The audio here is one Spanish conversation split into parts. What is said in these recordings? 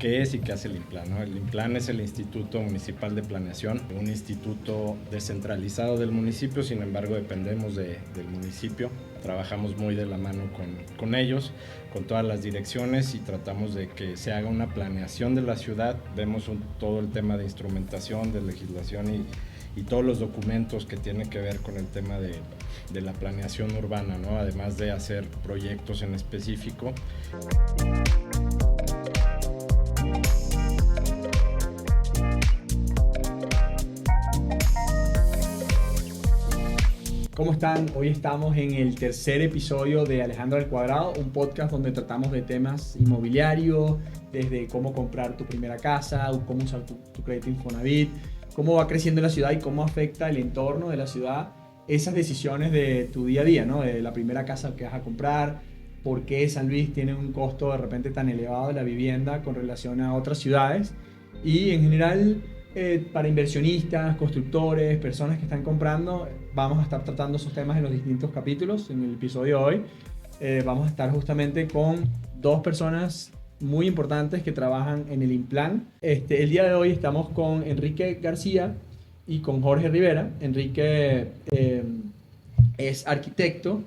qué es y qué hace el INPLAN, ¿no? El INPLAN es el Instituto Municipal de Planeación, un instituto descentralizado del municipio, sin embargo dependemos del municipio. Trabajamos muy de la mano con ellos, con todas las direcciones, y tratamos de que se haga una planeación de la ciudad. Vemos todo el tema de instrumentación, de legislación y todos los documentos que tienen que ver con el tema de la planeación urbana, ¿no? Además de hacer proyectos en específico. ¿Cómo están? Hoy estamos en el tercer episodio de Alejandro al Cuadrado, un podcast donde tratamos de temas inmobiliarios, desde cómo comprar tu primera casa, cómo usar tu crédito Infonavit, cómo va creciendo la ciudad y cómo afecta el entorno de la ciudad esas decisiones de tu día a día, ¿no? De la primera casa que vas a comprar, por qué San Luis tiene un costo de repente tan elevado de la vivienda con relación a otras ciudades, y en general para inversionistas, constructores, personas que están comprando, vamos a estar tratando esos temas en los distintos capítulos. En el episodio de hoy vamos a estar justamente con dos personas muy importantes que trabajan en el INPLAN. El día de hoy estamos con Enrique García y con Jorge Rivera. Enrique es arquitecto,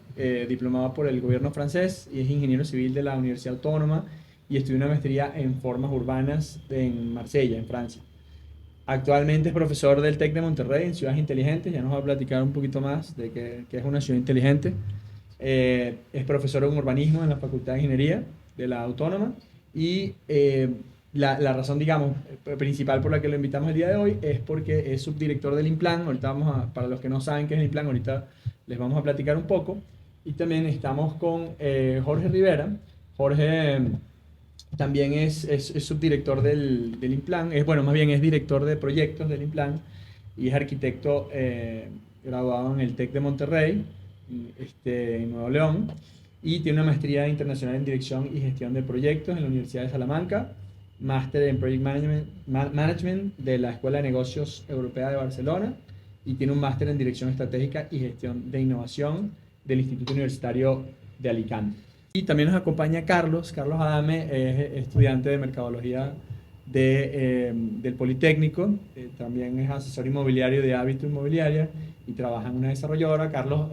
diplomado por el gobierno francés, y es ingeniero civil de la Universidad Autónoma, y estudió una maestría en formas urbanas en Marsella, en Francia. Actualmente es profesor del TEC de Monterrey en Ciudades Inteligentes. Ya nos va a platicar un poquito más de qué es una ciudad inteligente. Es profesor en urbanismo en la Facultad de Ingeniería de la Autónoma, y la razón, digamos, principal por la que lo invitamos el día de hoy es porque es subdirector del INPLAN. Ahorita para los que no saben qué es el INPLAN, ahorita les vamos a platicar un poco. Y también estamos con Jorge Rivera. Jorge también es subdirector del INPLAN, más bien es director de proyectos del INPLAN, y es arquitecto graduado en el TEC de Monterrey, en Nuevo León, y tiene una maestría internacional en dirección y gestión de proyectos en la Universidad de Salamanca, máster en Project Management de la Escuela de Negocios Europea de Barcelona, y tiene un máster en dirección estratégica y gestión de innovación del Instituto Universitario de Alicante. Y también nos acompaña Carlos Adame, es estudiante de Mercadología del Politécnico, también es asesor inmobiliario de Hábito Inmobiliaria y trabaja en una desarrolladora. Carlos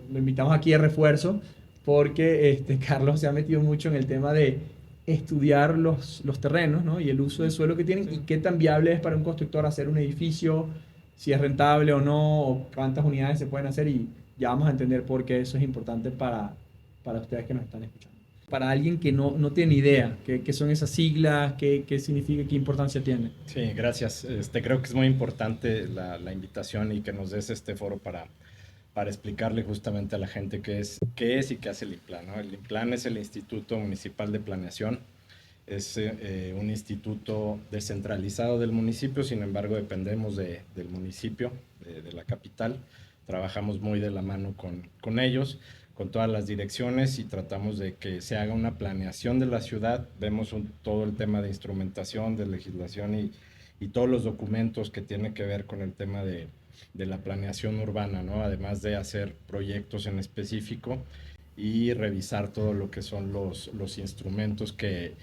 lo invitamos aquí de refuerzo porque Carlos se ha metido mucho en el tema de estudiar los terrenos, ¿no? Y el uso de suelo que tienen, y qué tan viable es para un constructor hacer un edificio, si es rentable o no, o cuántas unidades se pueden hacer, y ya vamos a entender por qué eso es importante para ustedes que nos están escuchando. Para alguien que no tiene idea, ¿qué son esas siglas? ¿Qué significa? ¿Qué importancia tiene? Sí, gracias. Creo que es muy importante la invitación y que nos des este foro para explicarle justamente a la gente qué es y qué hace el INPLAN, ¿no? El INPLAN es el Instituto Municipal de Planeación. Es un instituto descentralizado del municipio, sin embargo dependemos del municipio, de la capital. Trabajamos muy de la mano con ellos, con todas las direcciones, y tratamos de que se haga una planeación de la ciudad. Vemos todo el tema de instrumentación, de legislación y todos los documentos que tienen que ver con el tema de la planeación urbana, ¿no? Además de hacer proyectos en específico y revisar todo lo que son los instrumentos que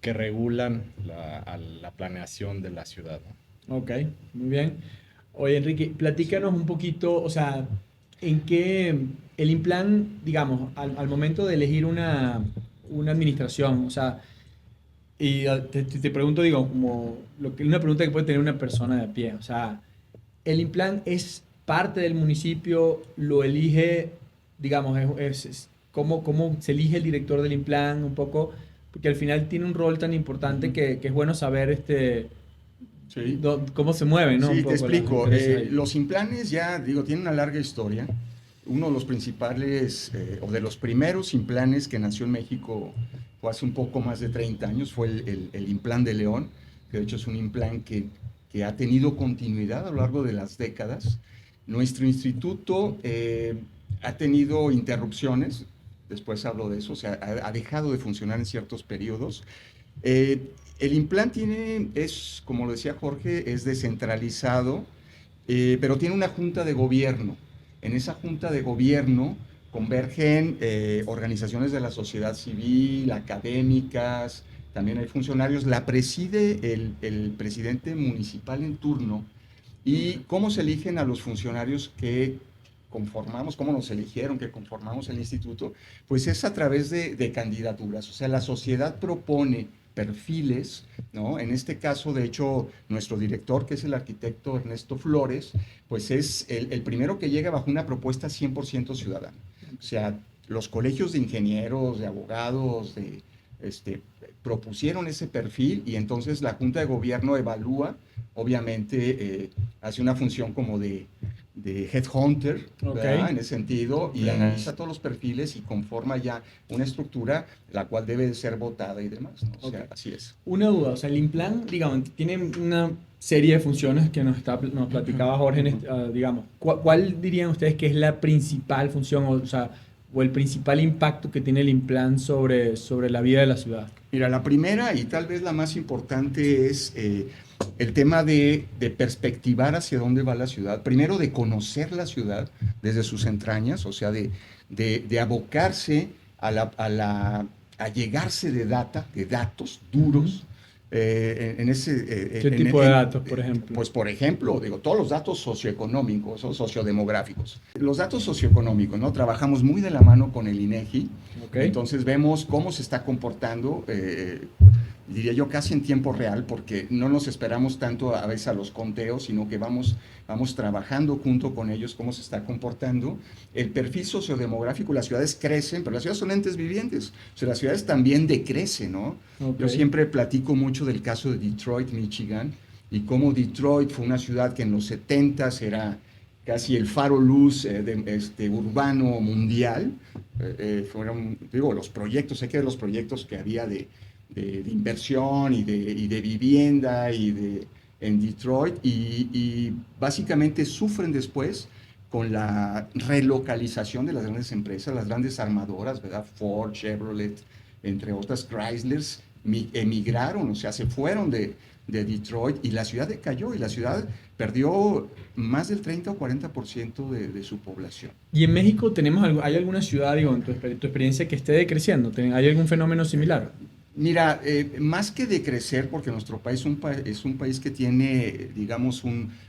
regulan la planeación de la ciudad, ¿no? Ok, muy bien. Oye, Enrique, platícanos un poquito, o sea, en qué el INPLAN, digamos, al momento de elegir una administración, o sea, y te pregunto, digo, como una pregunta que puede tener una persona de a pie, o sea, el INPLAN es parte del municipio, lo elige, digamos, cómo se elige el director del INPLAN, un poco, porque al final tiene un rol tan importante que es bueno saber Sí. cómo se mueven, ¿no? Sí, Un poco te explico. las Los INPLANes ya, digo, tienen una larga historia. Uno de los principales, o de los primeros INPLANes que nació en México fue hace un poco más de 30 años, fue el INPLAN de León, que de hecho es un INPLAN que ha tenido continuidad a lo largo de las décadas. Nuestro instituto ha tenido interrupciones, después hablo de eso, o sea, ha dejado de funcionar en ciertos periodos. El INPLAN es, como lo decía Jorge, es descentralizado, pero tiene una junta de gobierno. En esa junta de gobierno convergen organizaciones de la sociedad civil, académicas, también hay funcionarios, la preside el presidente municipal en turno. ¿Y cómo se eligen a los funcionarios que conformamos, cómo nos eligieron, que conformamos el instituto? Pues es a través de candidaturas, o sea, la sociedad propone perfiles, ¿no? En este caso, de hecho, nuestro director, que es el arquitecto Ernesto Flores, pues es el primero que llega bajo una propuesta 100% ciudadana. O sea, los colegios de ingenieros, de abogados, propusieron ese perfil y entonces la Junta de Gobierno evalúa, obviamente hace una función como de headhunter, ¿verdad? En ese sentido, y analiza todos los perfiles y conforma ya una estructura la cual debe de ser votada y demás, ¿no? O sea, así es. Una duda, o sea, el Implan, digamos, tiene una serie de funciones que nos platicaba Jorge, digamos, ¿cuál dirían ustedes que es la principal función, o sea, o el principal impacto que tiene el Implan sobre la vida de la ciudad? Mira, la primera y tal vez la más importante es el tema de perspectivar hacia dónde va la ciudad. Primero, de conocer la ciudad desde sus entrañas, o sea, de abocarse a llegarse de datos duros. ¿Qué tipo de datos, por ejemplo? Pues, por ejemplo, digo, todos los datos socioeconómicos o sociodemográficos. Los datos socioeconómicos, ¿no? Trabajamos muy de la mano con el INEGI. Entonces vemos cómo se está comportando, diría yo casi en tiempo real, porque no nos esperamos tanto a veces a los conteos, sino que vamos trabajando junto con ellos cómo se está comportando. El perfil sociodemográfico, las ciudades crecen, pero las ciudades son entes vivientes, o sea, las ciudades también decrecen, ¿no? Yo siempre platico mucho del caso de Detroit, Michigan, y cómo Detroit fue una ciudad que en los 70s era casi el faro luz urbano mundial. Fueron, digo, los proyectos, hay que ver los proyectos que había de inversión y de vivienda en Detroit, y básicamente sufren después con la relocalización de las grandes empresas, las grandes armadoras, ¿verdad? Ford, Chevrolet, entre otras, Chrysler, emigraron, o sea, se fueron de Detroit y la ciudad decayó y la ciudad perdió más del 30 o 40% de su población. ¿Y en México hay alguna ciudad, digo, en tu experiencia, que esté decreciendo? ¿Hay algún fenómeno similar? Mira, más que decrecer, porque nuestro país es un país que tiene, digamos,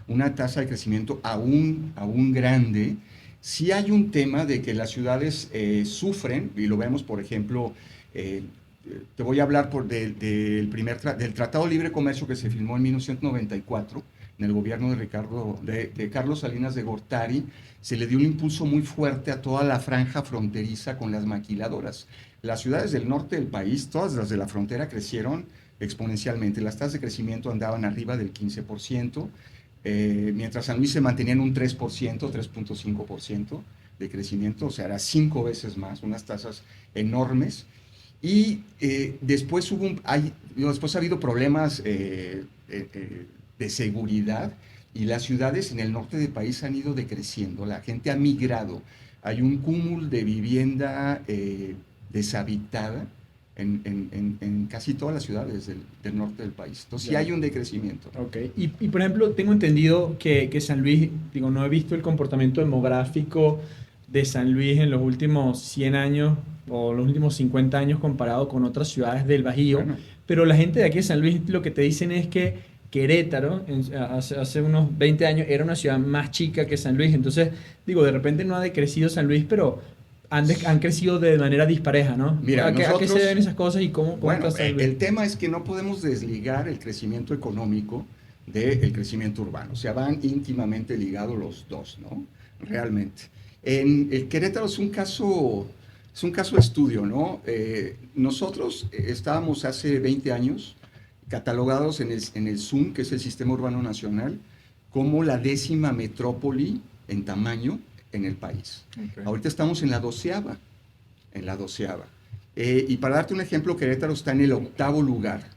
una tasa de crecimiento aún grande, sí hay un tema de que las ciudades sufren, y lo vemos, por ejemplo, te voy a hablar del Tratado de Libre Comercio que se firmó en 1994, en el gobierno de Carlos Salinas de Gortari. Se le dio un impulso muy fuerte a toda la franja fronteriza con las maquiladoras. Las ciudades del norte del país, todas las de la frontera, crecieron exponencialmente. Las tasas de crecimiento andaban arriba del 15%, mientras San Luis se mantenía en un 3%, 3.5% de crecimiento, o sea, era 5 veces más, unas tasas enormes. Y después ha habido problemas de seguridad, y las ciudades en el norte del país han ido decreciendo, la gente ha migrado, hay un cúmulo de vivienda deshabitada en casi todas las ciudades del norte del país. Entonces sí hay un decrecimiento. Okay. Y por ejemplo, tengo entendido que San Luis, digo, no he visto el comportamiento demográfico de San Luis en los últimos 100 años o los últimos 50 años comparado con otras ciudades del Bajío, bueno, pero la gente de aquí de San Luis lo que te dicen es que Querétaro, hace unos 20 años, era una ciudad más chica que San Luis. Entonces, digo, de repente no ha decrecido San Luis, pero han crecido de manera dispareja, ¿no? Mira, ¿A qué se deben esas cosas y cómo bueno, está San Luis? El tema es que no podemos desligar el crecimiento económico del crecimiento urbano. O sea, van íntimamente ligados los dos, ¿no? Realmente. El Querétaro es un caso de estudio, ¿no? Nosotros estábamos hace 20 años catalogados en el SUN, que es el Sistema Urbano Nacional, como la 10ª metrópoli en tamaño en el país. Okay. Ahorita estamos en la 12ª. Y para darte un ejemplo, Querétaro está en el 8º lugar.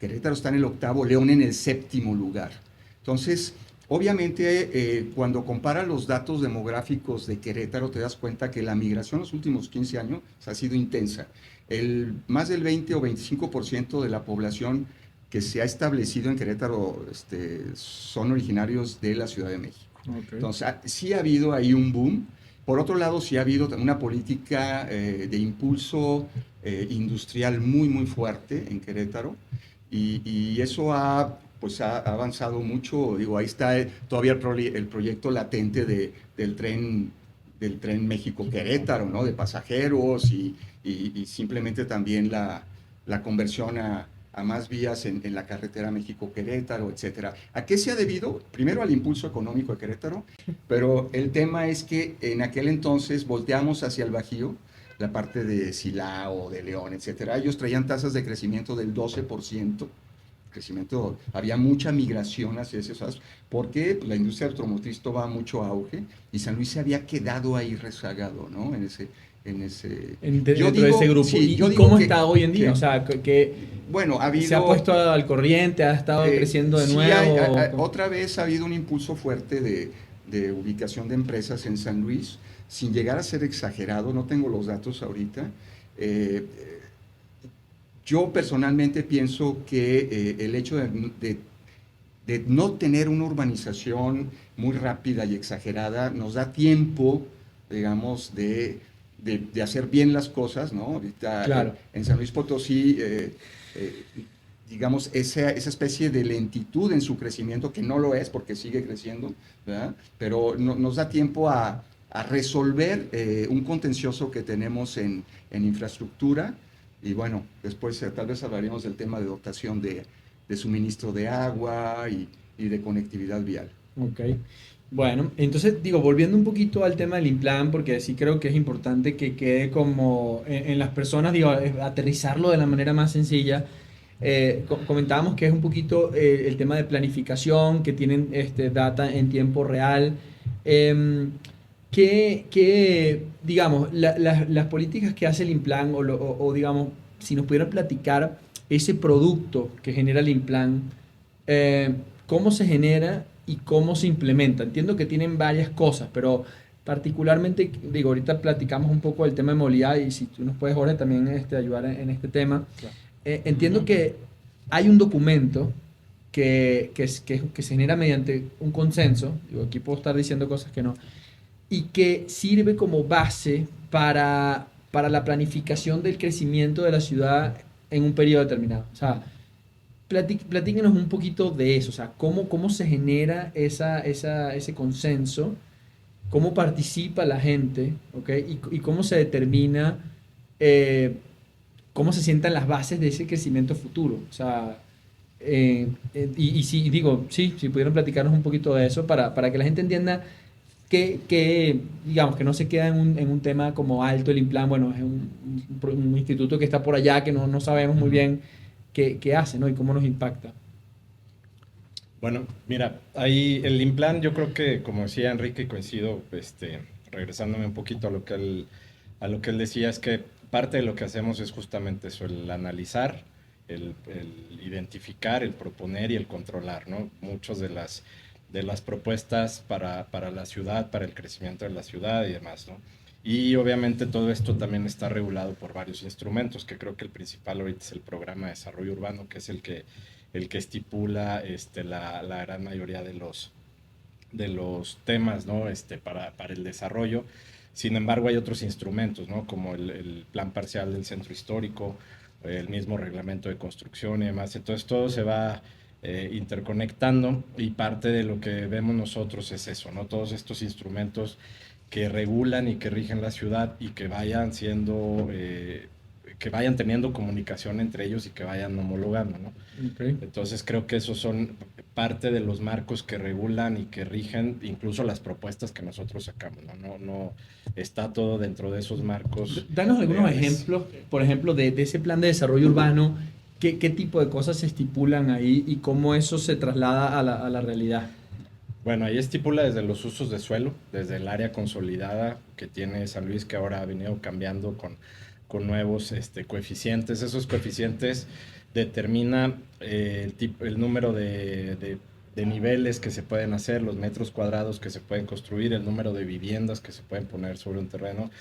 León en el 7º lugar. Entonces, obviamente, cuando comparas los datos demográficos de Querétaro, te das cuenta que la migración en los últimos 15 años ha sido intensa. Más del 20 o 25% de la población que se ha establecido en Querétaro son originarios de la Ciudad de México. Okay. Entonces, sí ha habido ahí un boom, Por otro lado, sí ha habido una política de impulso industrial muy, muy fuerte en Querétaro y eso pues ha avanzado mucho. Digo, ahí está todavía el proyecto latente del tren México-Querétaro, ¿no? De pasajeros y simplemente también la conversión a más vías en la carretera México-Querétaro, etcétera. ¿A qué se ha debido? Primero al impulso económico de Querétaro, pero el tema es que en aquel entonces volteamos hacia el Bajío, la parte de Silao, de León, etcétera. Ellos traían tasas de crecimiento del 12%. Crecimiento, había mucha migración hacia esos lados, porque pues, la industria automotriz toma mucho auge y San Luis se había quedado ahí rezagado, ¿no? Dentro de ese grupo. Sí, ¿Y cómo está hoy en día? que, O sea, bueno, ha habido, ¿se ha puesto al corriente? ¿Ha estado creciendo de sí, nuevo? otra vez ha habido un impulso fuerte de ubicación de empresas en San Luis, sin llegar a ser exagerado, no tengo los datos ahorita. Yo personalmente pienso que el hecho de no tener una urbanización muy rápida y exagerada nos da tiempo, digamos, de hacer bien las cosas, ¿no? Ahorita claro. en San Luis Potosí, digamos, esa especie de lentitud en su crecimiento, que no lo es porque sigue creciendo, ¿verdad? Pero nos da tiempo a resolver un contencioso que tenemos en infraestructura. Y bueno, después tal vez hablaríamos del tema de dotación de suministro de agua y de conectividad vial. Ok. Bueno, entonces digo, volviendo un poquito al tema del Implan, porque sí creo que es importante que quede como en las personas, digo, aterrizarlo de la manera más sencilla. Comentábamos que es un poquito el tema de planificación, que tienen data en tiempo real. Digamos, las políticas que hace el Implan, o digamos, si nos pudieran platicar ese producto que genera el Implan, cómo se genera y cómo se implementa. Entiendo que tienen varias cosas, pero particularmente, digo, ahorita platicamos un poco del tema de movilidad y si tú nos puedes, Jorge, también ayudar en este tema. Claro. Entiendo que hay un documento que se genera mediante un consenso, digo, aquí puedo estar diciendo cosas que no, y que sirve como base para la planificación del crecimiento de la ciudad en un periodo determinado. O sea, platíquenos un poquito de eso, o sea, cómo se genera ese consenso, cómo participa la gente, ¿ok? Y cómo se determina, cómo se sientan las bases de ese crecimiento futuro. O sea, y si digo, sí, si pudieran platicarnos un poquito de eso para que la gente entienda digamos, que no se queda en un tema como alto el Implan, bueno, es un instituto que está por allá, que no sabemos muy bien qué hace, ¿no? Y cómo nos impacta. Bueno, mira, ahí el Implan, yo creo que, como decía Enrique, coincido, regresándome un poquito a lo que él decía, es que parte de lo que hacemos es justamente eso, el analizar, el identificar, el proponer y el controlar, ¿no? Muchas de las propuestas para la ciudad, para el crecimiento de la ciudad y demás, ¿no? Y obviamente todo esto también está regulado por varios instrumentos, que creo que el principal ahorita es el Programa de Desarrollo Urbano, que es el que estipula la gran mayoría de los temas, ¿no? Para el desarrollo. Sin embargo, hay otros instrumentos, ¿no? Como el Plan Parcial del Centro Histórico, el mismo Reglamento de Construcción y demás. Entonces todo se va interconectando y parte de lo que vemos nosotros es eso, ¿no? Todos estos instrumentos que regulan y que rigen la ciudad y que vayan que vayan teniendo comunicación entre ellos y que vayan homologando, ¿no? Okay. Entonces creo que esos son parte de los marcos que regulan y que rigen incluso las propuestas que nosotros sacamos, ¿no? No está todo dentro de esos marcos. Danos algunos reales. ejemplos, por ejemplo, de ese plan de desarrollo urbano, qué tipo de cosas se estipulan ahí y cómo eso se traslada a la realidad. Bueno, ahí estipula desde los usos de suelo, desde el área consolidada que tiene San Luis, que ahora ha venido cambiando con nuevos coeficientes. Esos coeficientes determinan el número de niveles que se pueden hacer, los metros cuadrados que se pueden construir, el número de viviendas que se pueden poner sobre un terreno,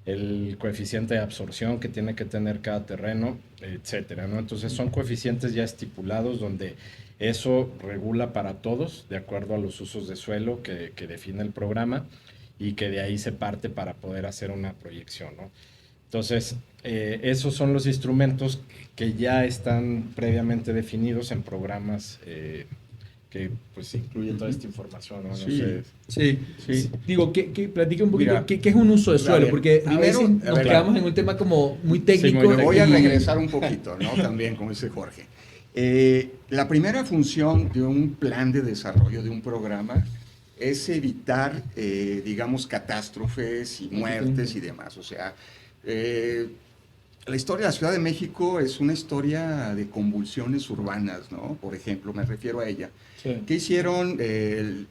el coeficiente de absorción que tiene que tener cada terreno, etcétera, ¿no? Entonces son coeficientes ya estipulados donde eso regula para todos de acuerdo a los usos de suelo que define el programa y que de ahí se parte para poder hacer una proyección, ¿no? Entonces, esos son los instrumentos que ya están previamente definidos en programas que pues incluyen toda esta información, ¿no? No Sí. sé. Sí. Digo, platica un poquito, Mira, ¿qué es un uso de suelo? ver, Porque a primero, veces a nos ver, quedamos en un tema como muy técnico. muy Me voy a y- regresar un poquito, ¿no? También, como dice Jorge. La primera función de un plan de desarrollo, de un programa, es evitar, digamos, catástrofes y muertes y demás. O sea, la historia de la Ciudad de México es una historia de convulsiones urbanas, ¿no? Por ejemplo, me refiero a ella. Sí. ¿Qué hicieron?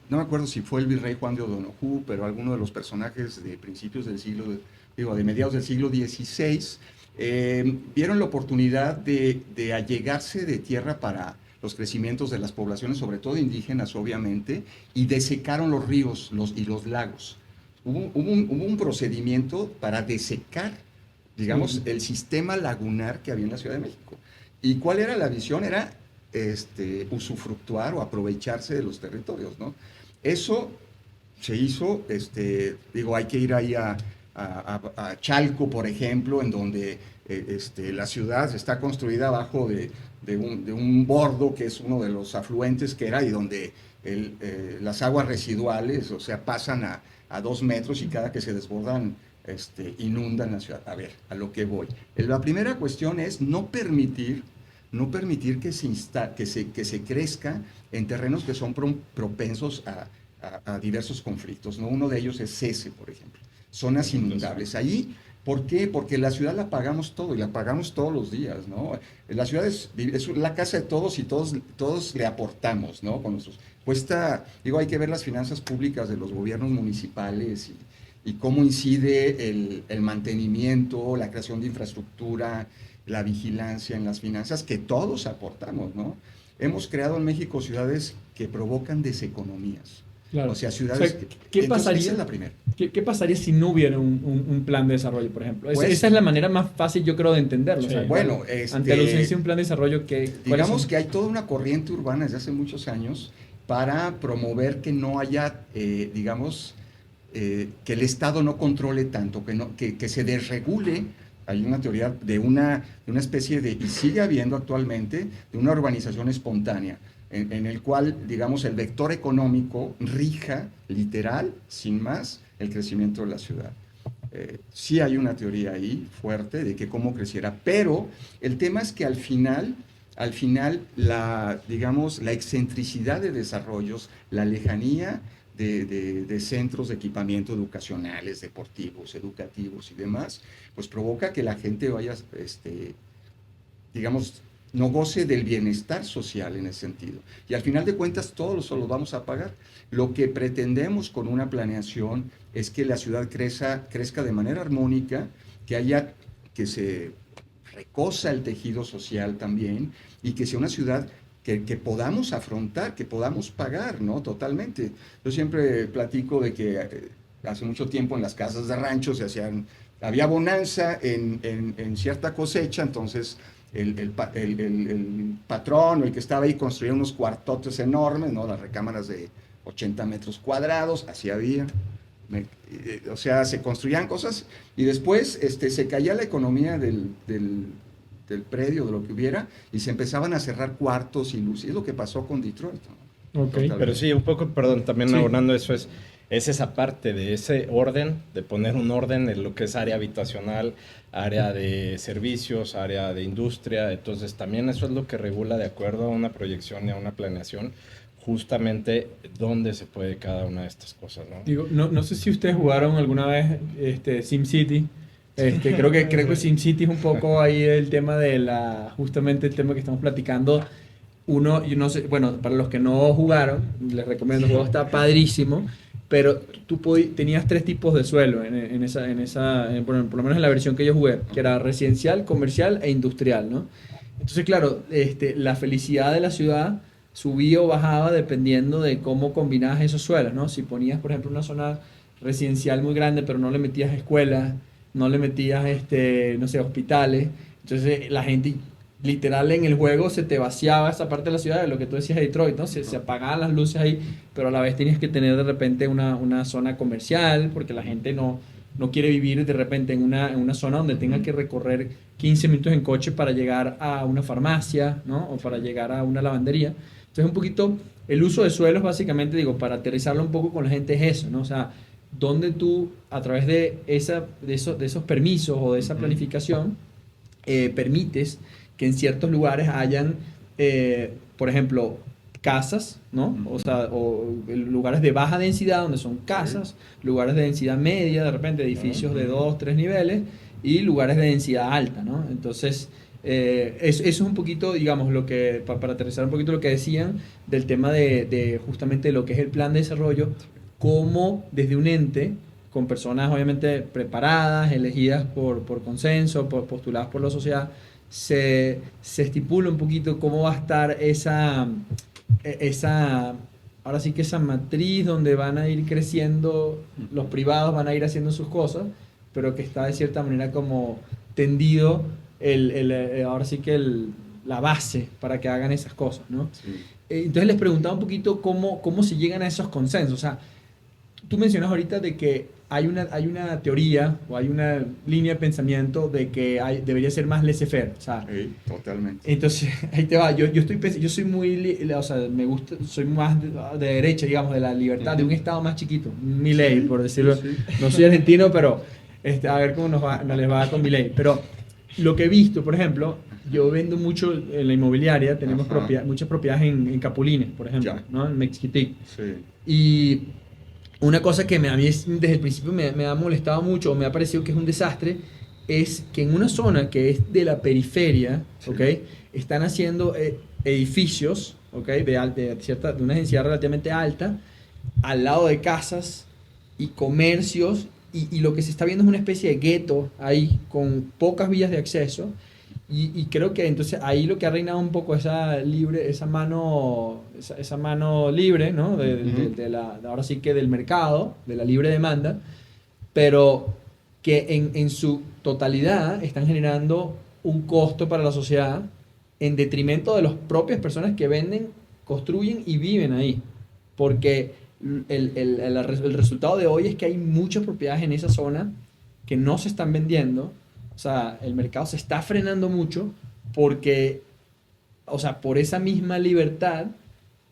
No me acuerdo si fue el virrey Juan de O'Donoghue, pero alguno de los personajes de principios del siglo, de mediados del siglo XVI, vieron la oportunidad de allegarse de tierra para los crecimientos de las poblaciones, sobre todo indígenas, obviamente, y desecaron los ríos y los lagos. Hubo un procedimiento para desecar, digamos, el sistema lagunar que había en la Ciudad de México. ¿Y cuál era la visión? Era usufructuar o aprovecharse de los territorios, ¿no? Eso se hizo, hay que ir ahí a Chalco, por ejemplo, en donde la ciudad está construida abajo de un bordo que es uno de los afluentes que era y donde las aguas residuales, o sea, pasan a 2 metros y cada que se desbordan inundan la ciudad. A ver, a lo que voy. La primera cuestión es no permitir que se crezca en terrenos que son propensos a diversos conflictos, ¿no? Uno de ellos es Cese, por ejemplo. Zonas inundables. Ahí, ¿por qué? Porque la ciudad la pagamos todo y la pagamos todos los días, ¿no? La ciudad es la casa de todos y todos le aportamos, ¿no? Hay que ver las finanzas públicas de los gobiernos municipales y cómo incide el mantenimiento, la creación de infraestructura, la vigilancia en las finanzas, que todos aportamos, ¿no? Hemos creado en México ciudades que provocan deseconomías. Claro. O sea, ciudades... O sea, ¿qué pasaría? Esa es la primera. ¿Qué pasaría si no hubiera un plan de desarrollo, por ejemplo? Pues, esa es la manera más fácil, yo creo, de entenderlo. Sí. O sea, Bueno, ante la ausencia de un plan de desarrollo, digamos que hay toda una corriente urbana desde hace muchos años para promover que no haya, que el Estado no controle tanto, que se desregule. Hay una teoría de una especie y sigue habiendo actualmente, de una urbanización espontánea, en el cual, digamos, el vector económico rija, literal, sin más, el crecimiento de la ciudad. Sí hay una teoría ahí fuerte de que cómo creciera, pero el tema es que al final la excentricidad de desarrollos, la lejanía de centros de equipamiento educacionales, deportivos, educativos y demás, pues provoca que la gente vaya, no goce del bienestar social en ese sentido. Y al final de cuentas todos lo vamos a pagar. Lo que pretendemos con una planeación es que la ciudad crezca de manera armónica, que se recosa el tejido social también y que sea una ciudad que podamos afrontar, que podamos pagar, ¿no? Totalmente. Yo siempre platico de que hace mucho tiempo en las casas de rancho había bonanza en cierta cosecha, entonces el patrón o el que estaba ahí construía unos cuartotes enormes, ¿no? Las recámaras de 80 metros cuadrados, así había. O sea, se construían cosas y después se caía la economía del predio, de lo que hubiera, y se empezaban a cerrar cuartos y luces. Es lo que pasó con Detroit, ¿no? Okay. Pero sí, un poco, perdón, también Sí. abonando eso es esa parte de ese orden, de poner un orden en lo que es área habitacional, área de servicios, área de industria. Entonces también eso es lo que regula de acuerdo a una proyección y a una planeación, justamente dónde se puede cada una de estas cosas, ¿no? Digo, no sé si ustedes jugaron alguna vez SimCity. Creo que SimCity es un poco ahí el tema justamente el tema que estamos platicando. Yo no sé, bueno, para los que no jugaron, les recomiendo, el juego está padrísimo, pero tú tenías 3 tipos de suelo por lo menos en la versión que yo jugué, que era residencial, comercial e industrial, ¿no? Entonces, claro, la felicidad de la ciudad subía o bajaba dependiendo de cómo combinabas esos suelos, ¿no? Si ponías, por ejemplo, una zona residencial muy grande, pero no le metías escuelas, no le metías, no sé, hospitales, entonces la gente literal en el juego se te vaciaba esa parte de la ciudad, de lo que tú decías de Detroit, ¿no? Se apagaban las luces ahí, pero a la vez tenías que tener de repente una zona comercial, porque la gente no quiere vivir de repente en una zona donde tenga que recorrer 15 minutos en coche para llegar a una farmacia, ¿no? O para llegar a una lavandería. Entonces, un poquito, el uso de suelos, básicamente, digo, para aterrizarlo un poco con la gente es eso, ¿no? O sea, donde tú, a través de esos permisos o de esa planificación, permites que en ciertos lugares hayan, por ejemplo, casas, ¿no? O sea, o lugares de baja densidad donde son casas, lugares de densidad media, de repente edificios de 2, 3 niveles y lugares de densidad alta, ¿no? Entonces, eso es un poquito, digamos, lo que, para aterrizar un poquito lo que decían del tema de justamente lo que es el plan de desarrollo, cómo desde un ente con personas obviamente preparadas, elegidas por consenso, postuladas por la sociedad, se estipula un poquito cómo va a estar ahora sí que esa matriz donde van a ir creciendo, los privados van a ir haciendo sus cosas, pero que está de cierta manera como tendido ahora sí que la base para que hagan esas cosas, ¿no? Sí. Entonces les preguntaba un poquito cómo se llegan a esos consensos. O sea, tú mencionas ahorita de que hay una teoría o hay una línea de pensamiento de que debería ser más laissez-faire. O sea, Sí, totalmente. entonces, ahí te va. Yo soy muy, o sea, me gusta, soy más de derecha, digamos, de la libertad, de un estado más chiquito, Milei, por decirlo. Sí. No soy argentino, pero a ver cómo nos les va con Milei. Pero lo que he visto, por ejemplo, yo vendo mucho en la inmobiliaria, tenemos Ajá. muchas propiedades en Capulines, por ejemplo, Ya. ¿no? En Mexquitic. Sí. Y una cosa que a mí desde el principio me ha molestado mucho, o me ha parecido que es un desastre, es que en una zona que es de la periferia, Sí. ¿ok? Están haciendo edificios, ¿ok? De una densidad relativamente alta, al lado de casas y comercios, y lo que se está viendo es una especie de gueto ahí, con pocas vías de acceso, y creo que entonces ahí lo que ha reinado un poco esa mano libre, ¿no? Ahora sí que del mercado, de la libre demanda, pero que en su totalidad están generando un costo para la sociedad en detrimento de las propias personas que venden, construyen y viven ahí. Porque el resultado de hoy es que hay muchas propiedades en esa zona que no se están vendiendo. O sea, el mercado se está frenando mucho porque, o sea, por esa misma libertad,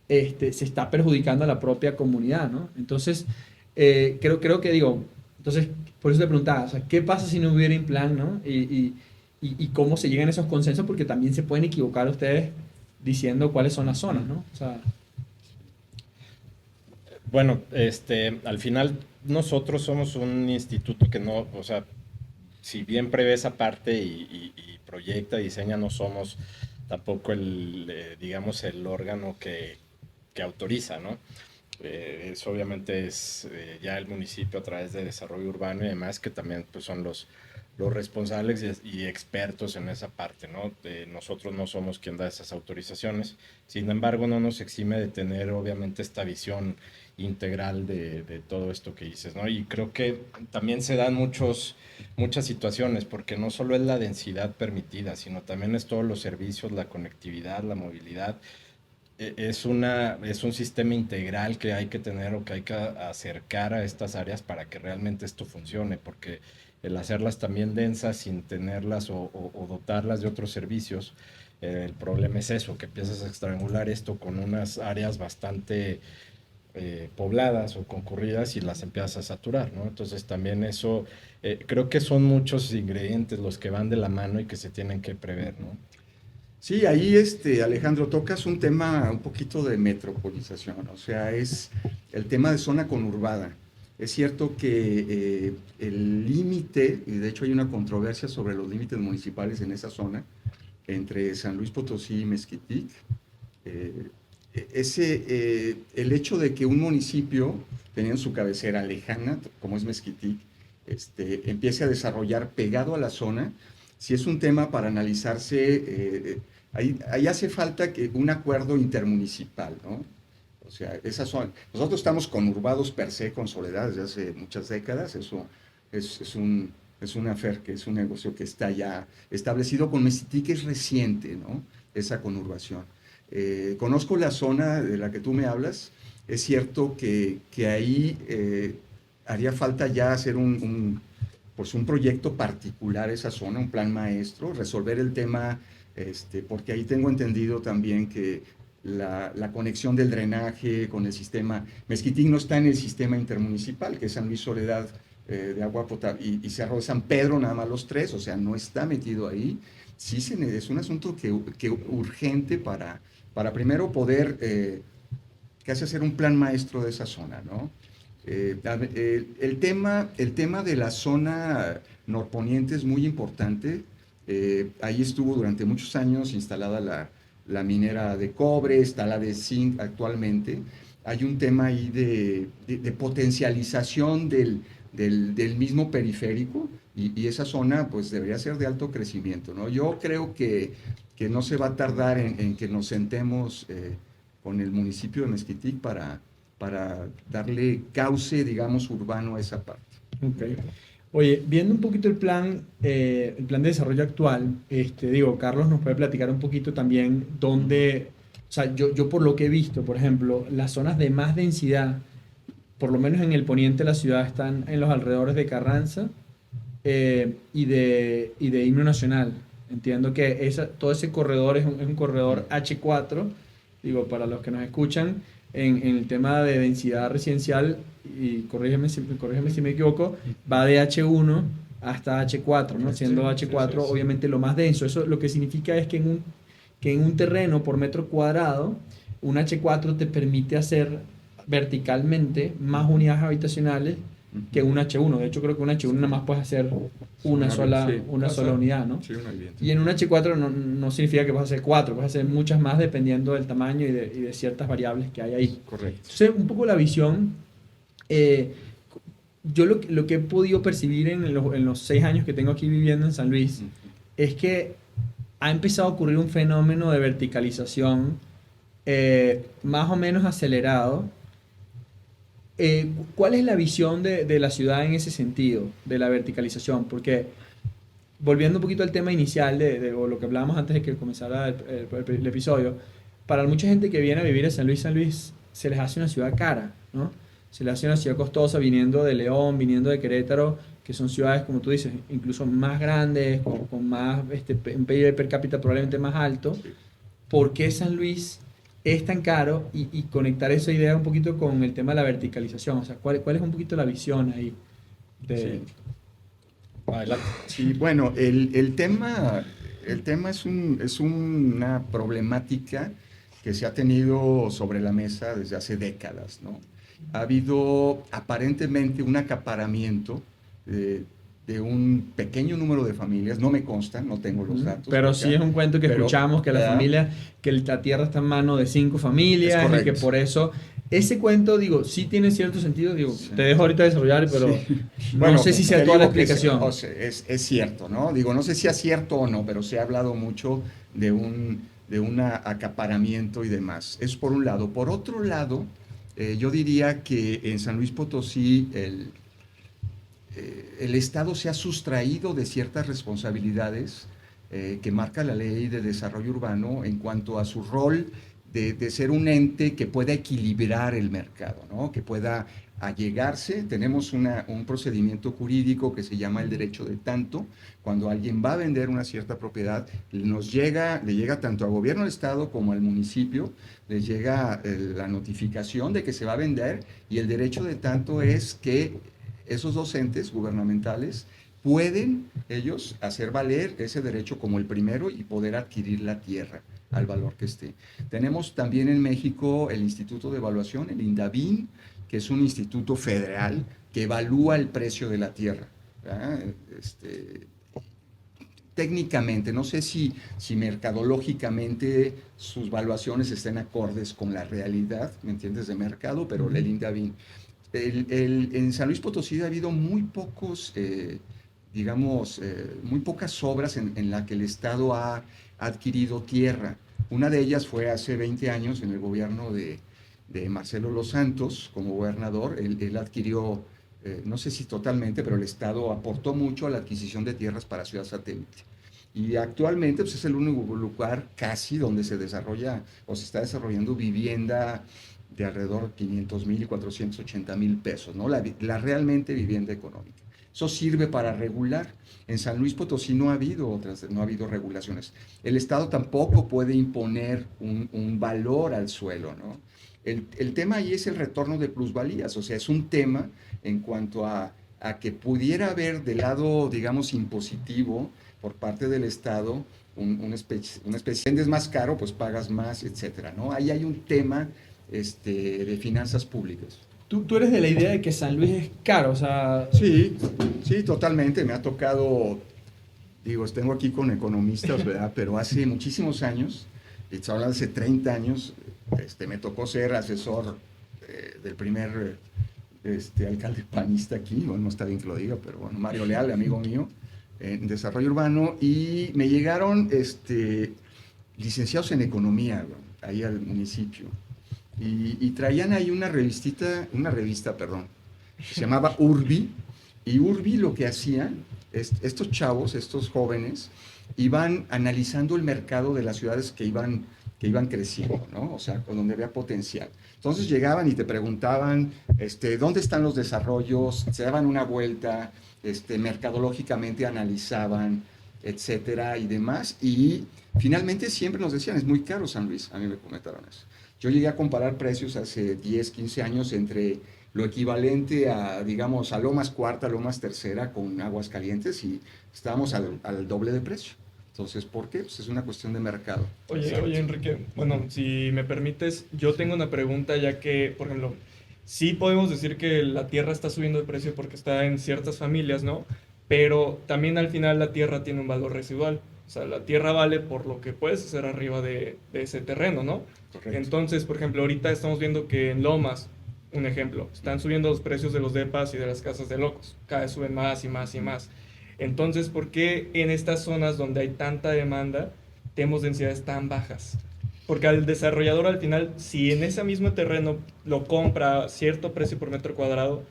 se está perjudicando a la propia comunidad, ¿no? Entonces, creo que digo, entonces, por eso te preguntaba, o sea, ¿qué pasa si no hubiera un plan, ¿no? Y cómo se llegan a esos consensos, porque también se pueden equivocar ustedes diciendo cuáles son las zonas, ¿no? O sea, Bueno, al final nosotros somos un instituto que no, o sea, si bien prevé esa parte y proyecta, diseña, no somos tampoco digamos, el órgano que autoriza, ¿no? Eso obviamente es ya el municipio a través de desarrollo urbano y demás, que también pues, son los responsables y expertos en esa parte, ¿no? Nosotros no somos quien da esas autorizaciones, sin embargo no nos exime de tener obviamente esta visión integral de todo esto que dices, ¿no? Y creo que también se dan muchas situaciones, porque no solo es la densidad permitida, sino también es todos los servicios, la conectividad, la movilidad. Es un sistema integral que hay que tener o que hay que acercar a estas áreas para que realmente esto funcione, porque el hacerlas también densas sin tenerlas o dotarlas de otros servicios, el problema es eso, que empiezas a estrangular esto con unas áreas bastante pobladas o concurridas y las empiezas a saturar, ¿no? Entonces también eso, creo que son muchos ingredientes los que van de la mano y que se tienen que prever, ¿no? Sí, ahí Alejandro, tocas un tema un poquito de metropolización, o sea, es el tema de zona conurbada. Es cierto que el límite, y de hecho hay una controversia sobre los límites municipales en esa zona, entre San Luis Potosí y Mezquitic, eh, el hecho de que un municipio, teniendo su cabecera lejana, como es Mezquitic, empiece a desarrollar pegado a la zona, si es un tema para analizarse, ahí hace falta un acuerdo intermunicipal, ¿no? O sea, nosotros estamos conurbados per se con Soledad desde hace muchas décadas, eso es un Es una FER, que es un negocio que está ya establecido. Con Mezquití, que es reciente, ¿no? Esa conurbación. Conozco la zona de la que tú me hablas. Es cierto que ahí haría falta ya hacer pues un proyecto particular esa zona, un plan maestro, resolver el tema, porque ahí tengo entendido también que la conexión del drenaje con el sistema, Mezquitín no está en el sistema intermunicipal, que es San Luis Soledad de agua potable, y Cerro de San Pedro, nada más los tres, o sea, no está metido ahí. Sí, es un asunto que urgente para primero poder casi hacer un plan maestro de esa zona, ¿no? El tema de la zona norponiente es muy importante. Ahí estuvo durante muchos años instalada la minera de cobre, está la de zinc actualmente. Hay un tema ahí de potencialización del mismo periférico, y esa zona pues debería ser de alto crecimiento, ¿no? Yo creo que no se va a tardar en que nos sentemos con el municipio de Mezquitic para darle cauce, digamos, urbano a esa parte. Okay. Oye, viendo un poquito el plan de desarrollo actual, Carlos nos puede platicar un poquito también dónde, o sea, yo por lo que he visto, por ejemplo, las zonas de más densidad, por lo menos en el poniente de la ciudad, están en los alrededores de Carranza y de Himno Nacional. Entiendo que todo ese corredor es un corredor H4, para los que nos escuchan, en el tema de densidad residencial, y corrígeme si me equivoco, va de H1 hasta H4, ¿no? Siendo H4 obviamente lo más denso. Eso lo que significa es que en un terreno por metro cuadrado, un H4 te permite hacer verticalmente más unidades habitacionales que un H1. De hecho, creo que un H1 nada más puedes hacer una sola unidad, ¿no? Sí, una vivienda. Y en un H4 no significa que vas a hacer 4, vas a hacer muchas más dependiendo del tamaño y de ciertas variables que hay ahí. Correcto. Entonces, un poco la visión, yo lo que he podido percibir en los 6 años que tengo aquí viviendo en San Luis, es que ha empezado a ocurrir un fenómeno de verticalización más o menos acelerado. ¿Cuál es la visión de la ciudad en ese sentido, de la verticalización? Porque, volviendo un poquito al tema inicial o lo que hablábamos antes de que comenzara el episodio, para mucha gente que viene a vivir en San Luis se les hace una ciudad cara, ¿no? Se les hace una ciudad costosa viniendo de León, viniendo de Querétaro, que son ciudades, como tú dices, incluso más grandes, con más, un PIB per cápita probablemente más alto. ¿Por qué San Luis es tan caro? Y conectar esa idea un poquito con el tema de la verticalización. O sea, ¿cuál es un poquito la visión ahí? Sí. Sí, bueno, el tema es una problemática que se ha tenido sobre la mesa desde hace décadas, ¿no? Ha habido aparentemente un acaparamiento de un pequeño número de familias, no me consta, no tengo los datos. Pero sí es un cuento que escuchamos, que la tierra está en manos de 5 familias, y que por eso, ese cuento, sí tiene cierto sentido, sí. Te dejo ahorita desarrollar, pero no sé si sea toda la explicación. Es cierto, ¿no? No sé si es cierto o no, pero se ha hablado mucho de un acaparamiento y demás. Es por un lado. Por otro lado, yo diría que en San Luis Potosí el Estado se ha sustraído de ciertas responsabilidades que marca la Ley de Desarrollo Urbano en cuanto a su rol de ser un ente que pueda equilibrar el mercado, ¿no? Que pueda allegarse. Tenemos un procedimiento jurídico que se llama el derecho de tanto. Cuando alguien va a vender una cierta propiedad, le llega tanto al gobierno del Estado como al municipio, les llega la notificación de que se va a vender, y el derecho de tanto es que esos dos entes gubernamentales pueden ellos hacer valer ese derecho como el primero y poder adquirir la tierra al valor que esté. Tenemos también en México el Instituto de Evaluación, el INDAVIN, que es un instituto federal que evalúa el precio de la tierra. Técnicamente, no sé si mercadológicamente sus valuaciones estén acordes con la realidad, ¿me entiendes?, de mercado, pero el INDAVIN. En San Luis Potosí ha habido muy pocos, muy pocas obras en las que el Estado ha adquirido tierra. Una de ellas fue hace 20 años en el gobierno de Marcelo Los Santos como gobernador. Él adquirió no sé si totalmente, pero el Estado aportó mucho a la adquisición de tierras para Ciudad Satélite. Y actualmente pues, es el único lugar casi donde se desarrolla o se está desarrollando vivienda de alrededor de 500,000 y 480,000 pesos, ¿no? La realmente vivienda económica. Eso sirve para regular. En San Luis Potosí no ha habido regulaciones. El Estado tampoco puede imponer un valor al suelo, ¿no? El tema ahí es el retorno de plusvalías, o sea, es un tema en cuanto a que pudiera haber del lado, digamos, impositivo por parte del Estado una especie, vendes más caro, pues pagas más, etcétera, ¿no? Ahí hay un tema de finanzas públicas. ¿Tú eres de la idea de que San Luis es caro? O sea... Sí, sí, totalmente. Me ha tocado, digo, tengo aquí con economistas, ¿verdad? Pero hace muchísimos años, estoy hablando hace 30 años, me tocó ser asesor del primer alcalde panista aquí, bueno, no está bien que lo diga, pero bueno, Mario Leal, amigo mío, en desarrollo urbano, y me llegaron licenciados en economía, ahí al municipio, y traían ahí una revista, se llamaba Urbi, y Urbi lo que hacía, estos chavos, estos jóvenes, iban analizando el mercado de las ciudades que iban creciendo, ¿no? O sea, con donde había potencial. Entonces llegaban y te preguntaban, ¿dónde están los desarrollos? Se daban una vuelta, mercadológicamente analizaban, etcétera y demás, y finalmente siempre nos decían, es muy caro San Luis, a mí me comentaron eso. Yo llegué a comparar precios hace 10, 15 años entre lo equivalente a, digamos, a Lomas Cuarta, Lomas Tercera con Aguascalientes y estábamos al doble de precio. Entonces, ¿por qué? Pues es una cuestión de mercado. Oye, Enrique, bueno, si me permites, yo tengo una pregunta, ya que, por ejemplo, sí podemos decir que la tierra está subiendo de precio porque está en ciertas familias, ¿no? Pero también al final la tierra tiene un valor residual. O sea, la tierra vale por lo que puedes hacer arriba de ese terreno, ¿no? Correcto. Entonces, por ejemplo, ahorita estamos viendo que en Lomas, un ejemplo, están subiendo los precios de los depas y de las casas de locos. Cada vez suben más y más y más. Entonces, ¿por qué en estas zonas donde hay tanta demanda tenemos densidades tan bajas? Porque al desarrollador al final, si en ese mismo terreno lo compra a cierto precio por metro cuadrado,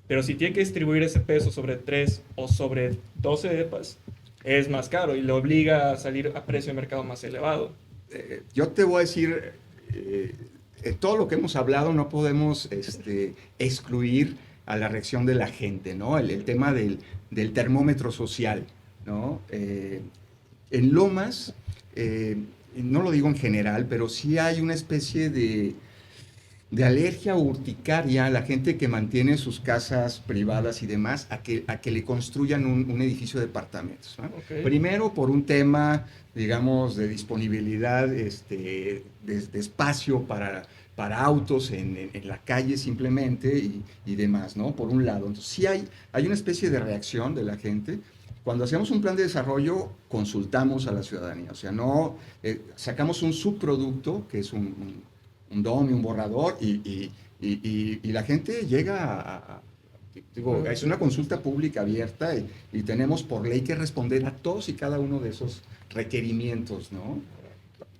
pero si tiene que distribuir ese peso sobre 3 o sobre 12 depas, es más caro y le obliga a salir a precio de mercado más elevado. Yo te voy a decir, todo lo que hemos hablado no podemos excluir a la reacción de la gente, ¿no? El tema del termómetro social, ¿no? En Lomas, no lo digo en general, pero sí hay una especie de alergia urticaria a la gente que mantiene sus casas privadas y demás a que le construyan un edificio de departamentos, ¿no? Okay. Primero por un tema, digamos, de disponibilidad, de espacio para autos en la calle simplemente y demás, ¿no? Por un lado. Entonces sí hay una especie de reacción de la gente. Cuando hacemos un plan de desarrollo, consultamos a la ciudadanía. O sea, no sacamos un subproducto, que es un DOM y un borrador, y la gente llega digo, es una consulta pública abierta y tenemos por ley que responder a todos y cada uno de esos requerimientos, ¿no?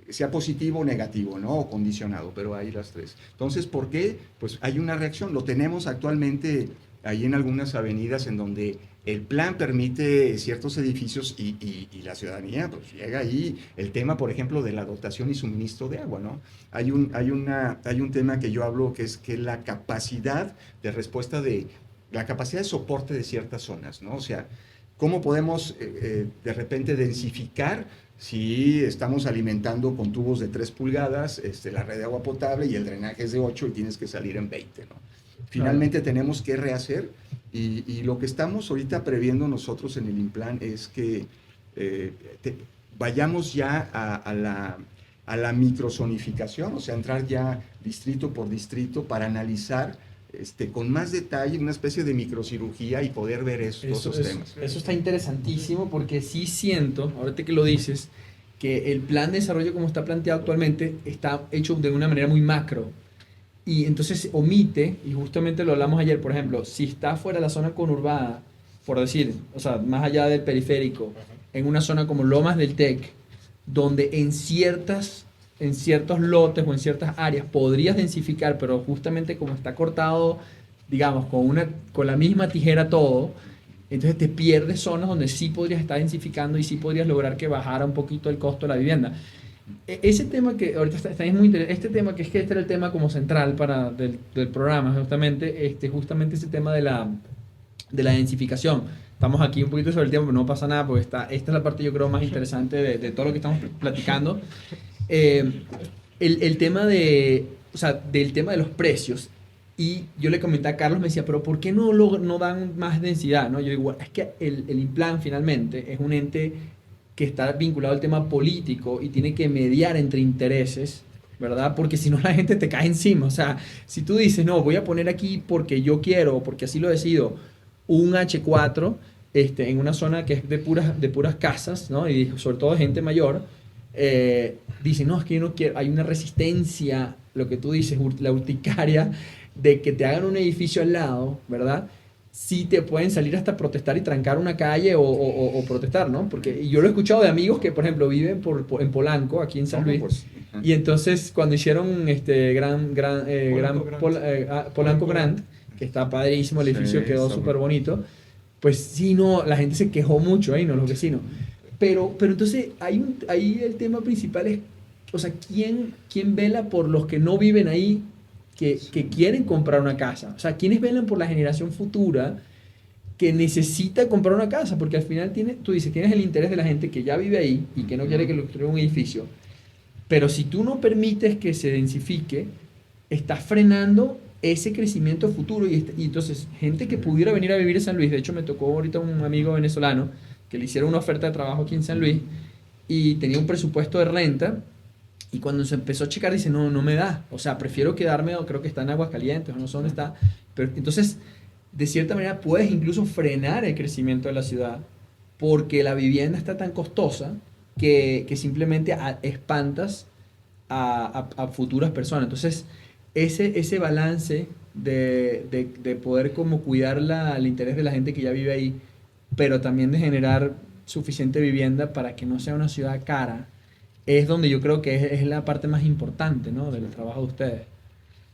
Sea positivo o negativo, ¿no? O condicionado, pero hay las tres. Entonces, ¿por qué? Pues hay una reacción. Lo tenemos actualmente ahí en algunas avenidas en donde el plan permite ciertos edificios y la ciudadanía pues llega ahí. El tema, por ejemplo, de la dotación y suministro de agua, ¿no? Hay un tema que yo hablo que es la capacidad de respuesta la capacidad de soporte de ciertas zonas, ¿no? O sea, ¿cómo podemos de repente densificar si estamos alimentando con tubos de 3 pulgadas la red de agua potable y el drenaje es de 8 y tienes que salir en 20, ¿no? Finalmente tenemos que rehacer y lo que estamos ahorita previendo nosotros en el INPLAN es que vayamos ya a la microzonificación, o sea, entrar ya distrito por distrito para analizar con más detalle una especie de microcirugía y poder ver esos temas. Eso está interesantísimo porque sí siento, ahorita que lo dices, que el plan de desarrollo como está planteado actualmente está hecho de una manera muy macro. Y entonces omite, y justamente lo hablamos ayer, por ejemplo, si está fuera de la zona conurbada, por decir, o sea, más allá del periférico, en una zona como Lomas del Tec, donde en ciertos lotes o en ciertas áreas podrías densificar, pero justamente como está cortado digamos, con la misma tijera todo, entonces te pierdes zonas donde sí podrías estar densificando y sí podrías lograr que bajara un poquito el costo de la vivienda. Ese tema que ahorita está es muy interesante, este tema que es que este era el tema como central del programa, justamente ese tema de la densificación. Estamos aquí un poquito sobre el tiempo, pero no pasa nada, porque esta es la parte yo creo más interesante de todo lo que estamos platicando. El tema o sea, del tema de los precios. Y yo le comenté a Carlos, me decía, pero ¿por qué no dan más densidad? ¿No? Yo digo, es que el Implan finalmente es un ente que está vinculado al tema político y tiene que mediar entre intereses, ¿verdad? Porque si no la gente te cae encima. O sea, si tú dices, no, voy a poner aquí porque yo quiero, porque así lo decido, un H4 en una zona que es de puras casas, ¿no? Y sobre todo de gente mayor, dice, no, es que yo no quiero, hay una resistencia, lo que tú dices, la urticaria, de que te hagan un edificio al lado, ¿verdad? Sí te pueden salir hasta protestar y trancar una calle o protestar, ¿no? Porque yo lo he escuchado de amigos que, por ejemplo, viven en Polanco, aquí en San Luis, Pues, y entonces cuando hicieron Polanco Grand, que está padrísimo, el edificio Sí, quedó está súper bueno. bonito, pues sí, no, la gente se quejó mucho ahí, ¿no? Los vecinos. Pero entonces ahí el tema principal es, o sea, ¿quién vela por los que no viven ahí, que quieren comprar una casa? O sea, ¿quiénes velan por la generación futura que necesita comprar una casa? Porque al final tú dices, tienes el interés de la gente que ya vive ahí y que no quiere que lo construya un edificio. Pero si tú no permites que se densifique, estás frenando ese crecimiento futuro y entonces gente que pudiera venir a vivir en San Luis, de hecho me tocó ahorita un amigo venezolano que le hicieron una oferta de trabajo aquí en San Luis y tenía un presupuesto de renta y cuando se empezó a checar dice, no me da, o sea, prefiero quedarme, o creo que está en Aguascalientes o no sé dónde está, pero entonces de cierta manera puedes incluso frenar el crecimiento de la ciudad porque la vivienda está tan costosa que simplemente espantas a futuras personas. Entonces, ese balance de poder como cuidar el interés de la gente que ya vive ahí, pero también de generar suficiente vivienda para que no sea una ciudad cara, es donde yo creo que es la parte más importante, ¿no? Del trabajo de ustedes.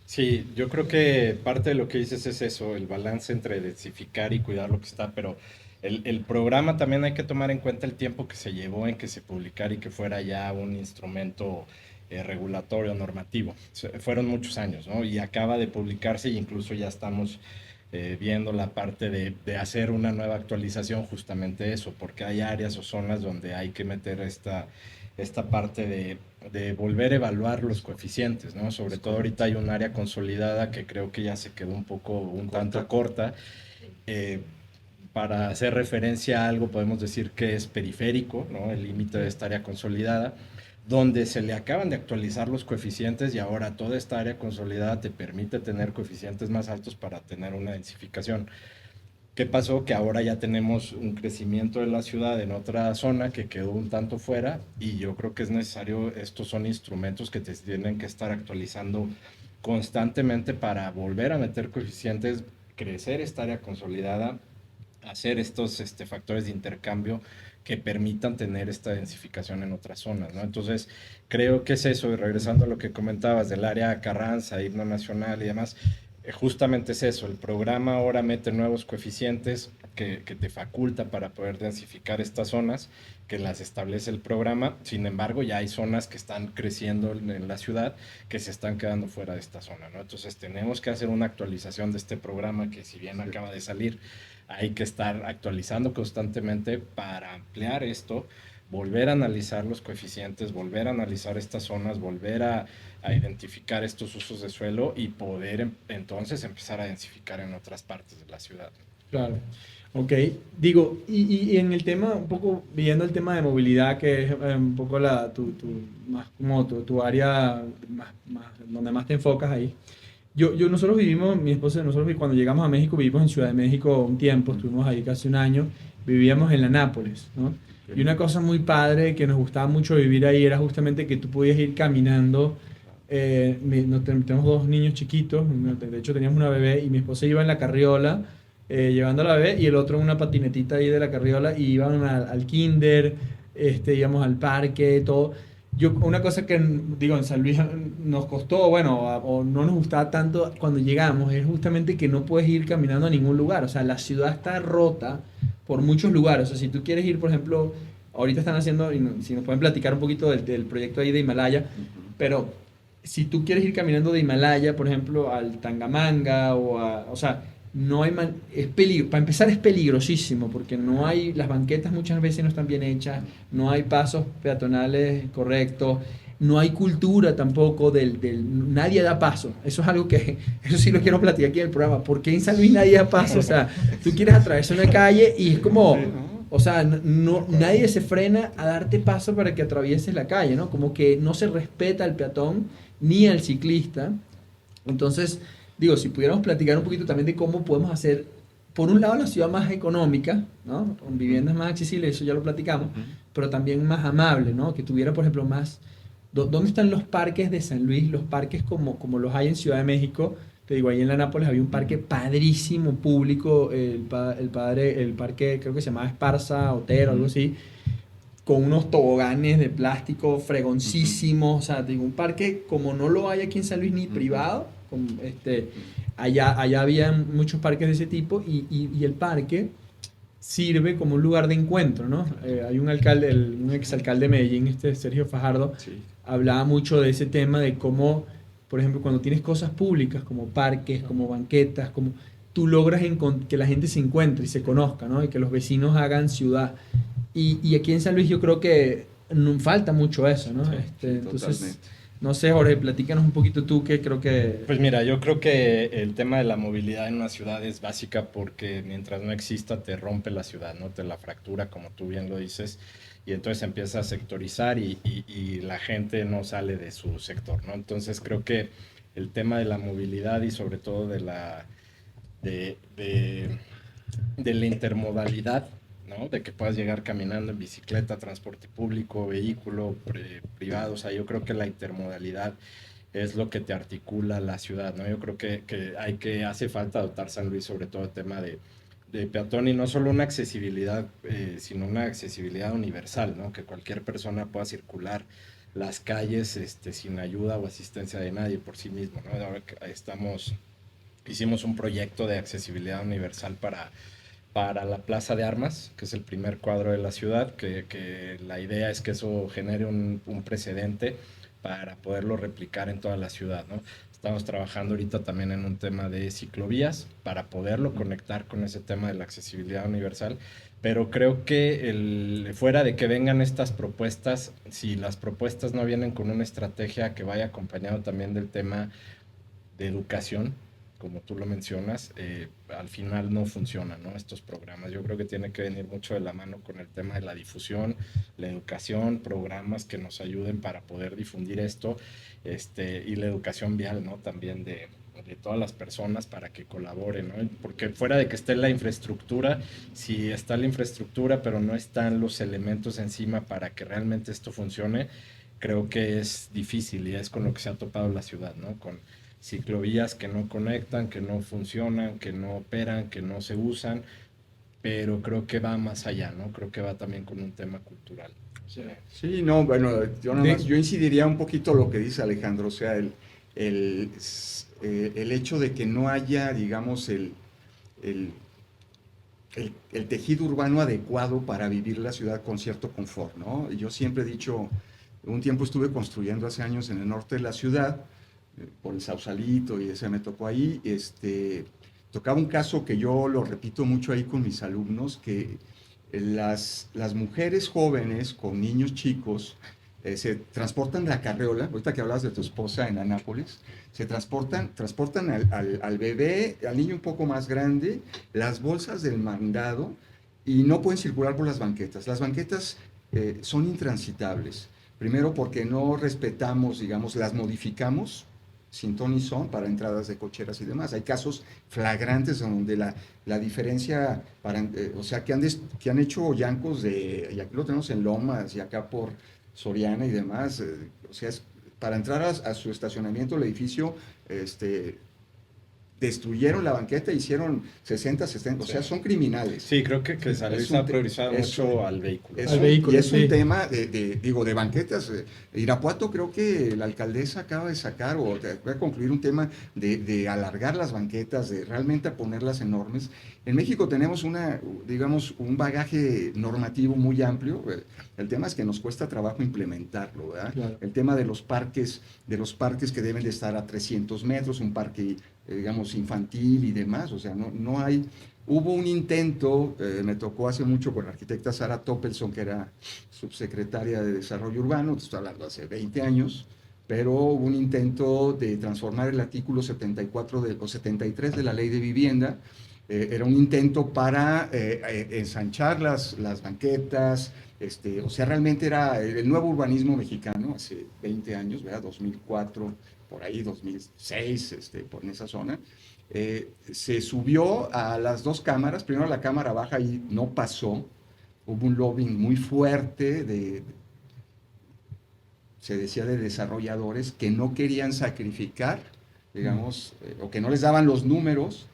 Sí, yo creo que parte de lo que dices es eso, el balance entre densificar y cuidar lo que está, pero el programa también hay que tomar en cuenta el tiempo que se llevó en que se publicara y que fuera ya un instrumento regulatorio, normativo. Fueron muchos años, ¿no? Y acaba de publicarse e incluso ya estamos viendo la parte de hacer una nueva actualización, justamente eso, porque hay áreas o zonas donde hay que meter esta parte de volver a evaluar los coeficientes, ¿no? Sobre todo ahorita hay un área consolidada que creo que ya se quedó un tanto corta. Eh, para hacer referencia a algo, podemos decir que es periférico, ¿no? El límite de esta área consolidada, donde se le acaban de actualizar los coeficientes y ahora toda esta área consolidada te permite tener coeficientes más altos para tener una densificación. ¿Qué pasó? Que ahora ya tenemos un crecimiento de la ciudad en otra zona que quedó un tanto fuera y yo creo que es necesario, estos son instrumentos que te tienen que estar actualizando constantemente para volver a meter coeficientes, crecer esta área consolidada, hacer estos factores de intercambio que permitan tener esta densificación en otras zonas, ¿no? Entonces, creo que es eso, y regresando a lo que comentabas del área Carranza, himno nacional y demás, justamente es eso, el programa ahora mete nuevos coeficientes que te faculta para poder densificar estas zonas, que las establece el programa, sin embargo ya hay zonas que están creciendo en la ciudad que se están quedando fuera de esta zona, ¿no? Entonces tenemos que hacer una actualización de este programa que si bien acaba de salir, hay que estar actualizando constantemente para ampliar esto, volver a analizar los coeficientes, volver a analizar estas zonas, volver a identificar estos usos de suelo y poder entonces empezar a densificar en otras partes de la ciudad. Claro. Ok, digo, y en el tema, un poco, viendo el tema de movilidad, que es un poco más como tu área donde más te enfocas ahí. Nosotros vivimos, mi esposa y nosotros cuando llegamos a México vivimos en Ciudad de México un tiempo, estuvimos ahí casi un año, vivíamos en la Nápoles, ¿no? Y una cosa muy padre que nos gustaba mucho vivir ahí era justamente que tú podías ir caminando. Tenemos dos niños chiquitos, de hecho teníamos una bebé y mi esposa iba en la carriola llevando a la bebé y el otro en una patinetita ahí de la carriola y iban al kinder, íbamos al parque, todo. Una cosa que, digo, en San Luis nos costó, bueno, o no nos gustaba tanto cuando llegamos, es justamente que no puedes ir caminando a ningún lugar. O sea, la ciudad está rota por muchos lugares. O sea, si tú quieres ir, por ejemplo, ahorita están haciendo, si nos pueden platicar un poquito del proyecto ahí de Himalaya, pero si tú quieres ir caminando de Himalaya, por ejemplo, al Tangamanga o sea, no hay es peligro, para empezar es peligrosísimo porque no hay, las banquetas muchas veces no están bien hechas, no hay pasos peatonales correctos, no hay cultura tampoco nadie da paso. Eso es algo que, eso sí lo quiero platicar aquí en el programa. ¿Por qué en San Luis nadie da paso? O sea, tú quieres atravesar una calle y es como, o sea, nadie se frena a darte paso para que atravieses la calle, ¿no? Como que no se respeta al peatón ni al ciclista. Entonces, digo, si pudiéramos platicar un poquito también de cómo podemos hacer, por un lado, la ciudad más económica, ¿no? Con viviendas más accesibles, eso ya lo platicamos, pero también más amable, ¿no? Que tuviera, por ejemplo, más... ¿Dónde están los parques de San Luis? Los parques como los hay en Ciudad de México. Te digo, ahí en la Nápoles había un parque padrísimo, público, el parque, creo que se llamaba Esparza, Otero, algo así, con unos toboganes de plástico fregoncísimos. O sea, digo, un parque como no lo hay aquí en San Luis ni privado. Allá había muchos parques de ese tipo y el parque sirve como un lugar de encuentro, ¿no? Hay un alcalde, un exalcalde de Medellín, Sergio Fajardo, Sí. hablaba mucho de ese tema de cómo, por ejemplo, cuando tienes cosas públicas como parques, como banquetas, como tú logras que la gente se encuentre y se conozca, ¿no? Y que los vecinos hagan ciudad. Y aquí en San Luis yo creo que falta mucho eso, ¿no? Sí, Entonces, totalmente. no sé, Jorge, platícanos un poquito tú, que creo que... Pues mira, yo creo que el tema de la movilidad en una ciudad es básica porque mientras no exista te rompe la ciudad, ¿no? Te la fractura, como tú bien lo dices, y entonces empieza a sectorizar y la gente no sale de su sector, ¿no? Entonces creo que el tema de la movilidad y sobre todo de, de, de la intermodalidad, ¿no? De que puedas llegar caminando en bicicleta, transporte público, vehículo privado, o sea, yo creo que la intermodalidad es lo que te articula la ciudad, ¿no? Yo creo que hace falta adoptar San Luis sobre todo el tema de peatón y no solo una accesibilidad, sino una accesibilidad universal, ¿no? Que cualquier persona pueda circular las calles sin ayuda o asistencia de nadie por sí mismo, ¿no? Ahora que hicimos un proyecto de accesibilidad universal para la Plaza de Armas, que es el primer cuadro de la ciudad, que la idea es que eso genere un precedente para poderlo replicar en toda la ciudad, ¿no? Estamos trabajando ahorita también en un tema de ciclovías para poderlo conectar con ese tema de la accesibilidad universal, pero creo que fuera de que vengan estas propuestas, si las propuestas no vienen con una estrategia que vaya acompañado también del tema de educación, como tú lo mencionas, al final no funcionan, ¿no? Estos programas. Yo creo que tiene que venir mucho de la mano con el tema de la difusión, la educación, programas que nos ayuden para poder difundir esto, y la educación vial, ¿no? También de todas las personas para que colaboren, ¿no? Porque fuera de que esté la infraestructura, si está la infraestructura, pero no están los elementos encima para que realmente esto funcione, creo que es difícil y es con lo que se ha topado la ciudad, ¿no? Con ciclovías que no conectan, que no funcionan, que no operan, que no se usan, pero creo que va más allá, ¿no? Creo que va también con un tema cultural. Sí. Sí, no, bueno, yo incidiría un poquito lo que dice Alejandro, o sea, el hecho de que no haya, digamos, el, el tejido urbano adecuado para vivir la ciudad con cierto confort, ¿no? Yo siempre he dicho, un tiempo estuve construyendo hace años en el norte de la ciudad, por el Sausalito, y ese me tocó ahí, tocaba un caso que yo lo repito mucho ahí con mis alumnos, que las mujeres jóvenes con niños chicos se transportan la carreola, ahorita que hablas de tu esposa en Anápolis, se transportan al bebé, al niño un poco más grande, las bolsas del mandado y no pueden circular por las banquetas. Las banquetas son intransitables, primero porque no respetamos, digamos, las modificamos sin ton y son para entradas de cocheras y demás. Hay casos flagrantes donde la diferencia, o sea, que han hecho yancos y aquí lo tenemos en Lomas y acá por Soriana y demás, o sea, para entrar a su estacionamiento, el edificio, destruyeron la banqueta, hicieron 60, 70, o sea, son criminales. Sí, creo que San Luis ha priorizado mucho al vehículo. Y es un tema de banquetas. Irapuato, creo que la alcaldesa acaba de sacar, o va a concluir un tema de alargar las banquetas, de realmente a ponerlas enormes. En México tenemos un bagaje normativo muy amplio. El tema es que nos cuesta trabajo implementarlo, ¿verdad? Claro. El tema de los parques que deben de estar a 300 metros, un parque, digamos, infantil y demás, o sea, no hay. Hubo un intento, me tocó hace mucho con la arquitecta Sara Toppelson, que era subsecretaria de Desarrollo Urbano, estoy hablando hace 20 años, pero hubo un intento de transformar el artículo 74 o 73 de la Ley de Vivienda. Era un intento para ensanchar las banquetas, o sea, realmente era el nuevo urbanismo mexicano, hace 20 años, ¿verdad? 2004, por ahí 2006, por en esa zona. Se subió a las dos cámaras, primero la cámara baja y no pasó, hubo un lobbying muy fuerte se decía de desarrolladores que no querían sacrificar, digamos, o que no les daban los números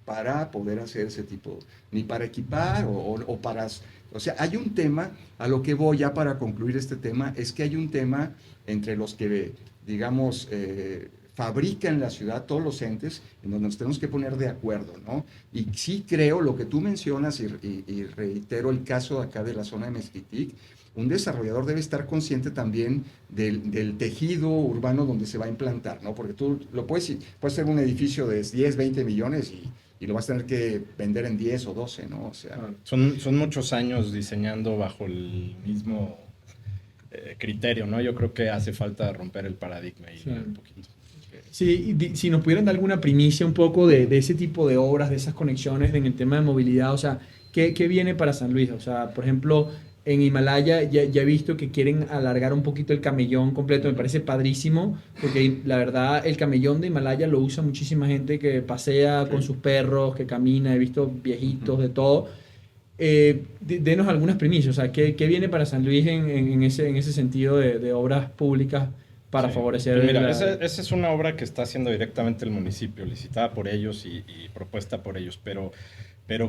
para poder hacer ese tipo, ni para equipar o para... O sea, hay un tema, a lo que voy ya para concluir este tema, es que hay un tema entre los que, digamos, fabrican la ciudad, todos los entes, en donde nos tenemos que poner de acuerdo, ¿no? Y sí creo lo que tú mencionas, y reitero el caso acá de la zona de Mezquitic, un desarrollador debe estar consciente también del tejido urbano donde se va a implantar, ¿no? Porque tú puedes ser un edificio de 10, 20 millones y lo vas a tener que vender en 10 o 12, ¿no? O sea, son muchos años diseñando bajo el mismo criterio, ¿no? Yo creo que hace falta romper el paradigma y un poquito. Sí, si nos pudieran dar alguna primicia un poco de ese tipo de obras, de esas conexiones en el tema de movilidad, o sea, ¿qué viene para San Luis? O sea, por ejemplo, en Himalaya ya he visto que quieren alargar un poquito el camellón completo, me parece padrísimo, porque la verdad el camellón de Himalaya lo usa muchísima gente que pasea con sus perros, que camina, he visto viejitos, de todo. Denos algunas primicias, o sea, ¿qué viene para San Luis en ese sentido de obras públicas para favorecer? Pues mira, esa es una obra que está haciendo directamente el municipio, licitada por ellos y propuesta por ellos, pero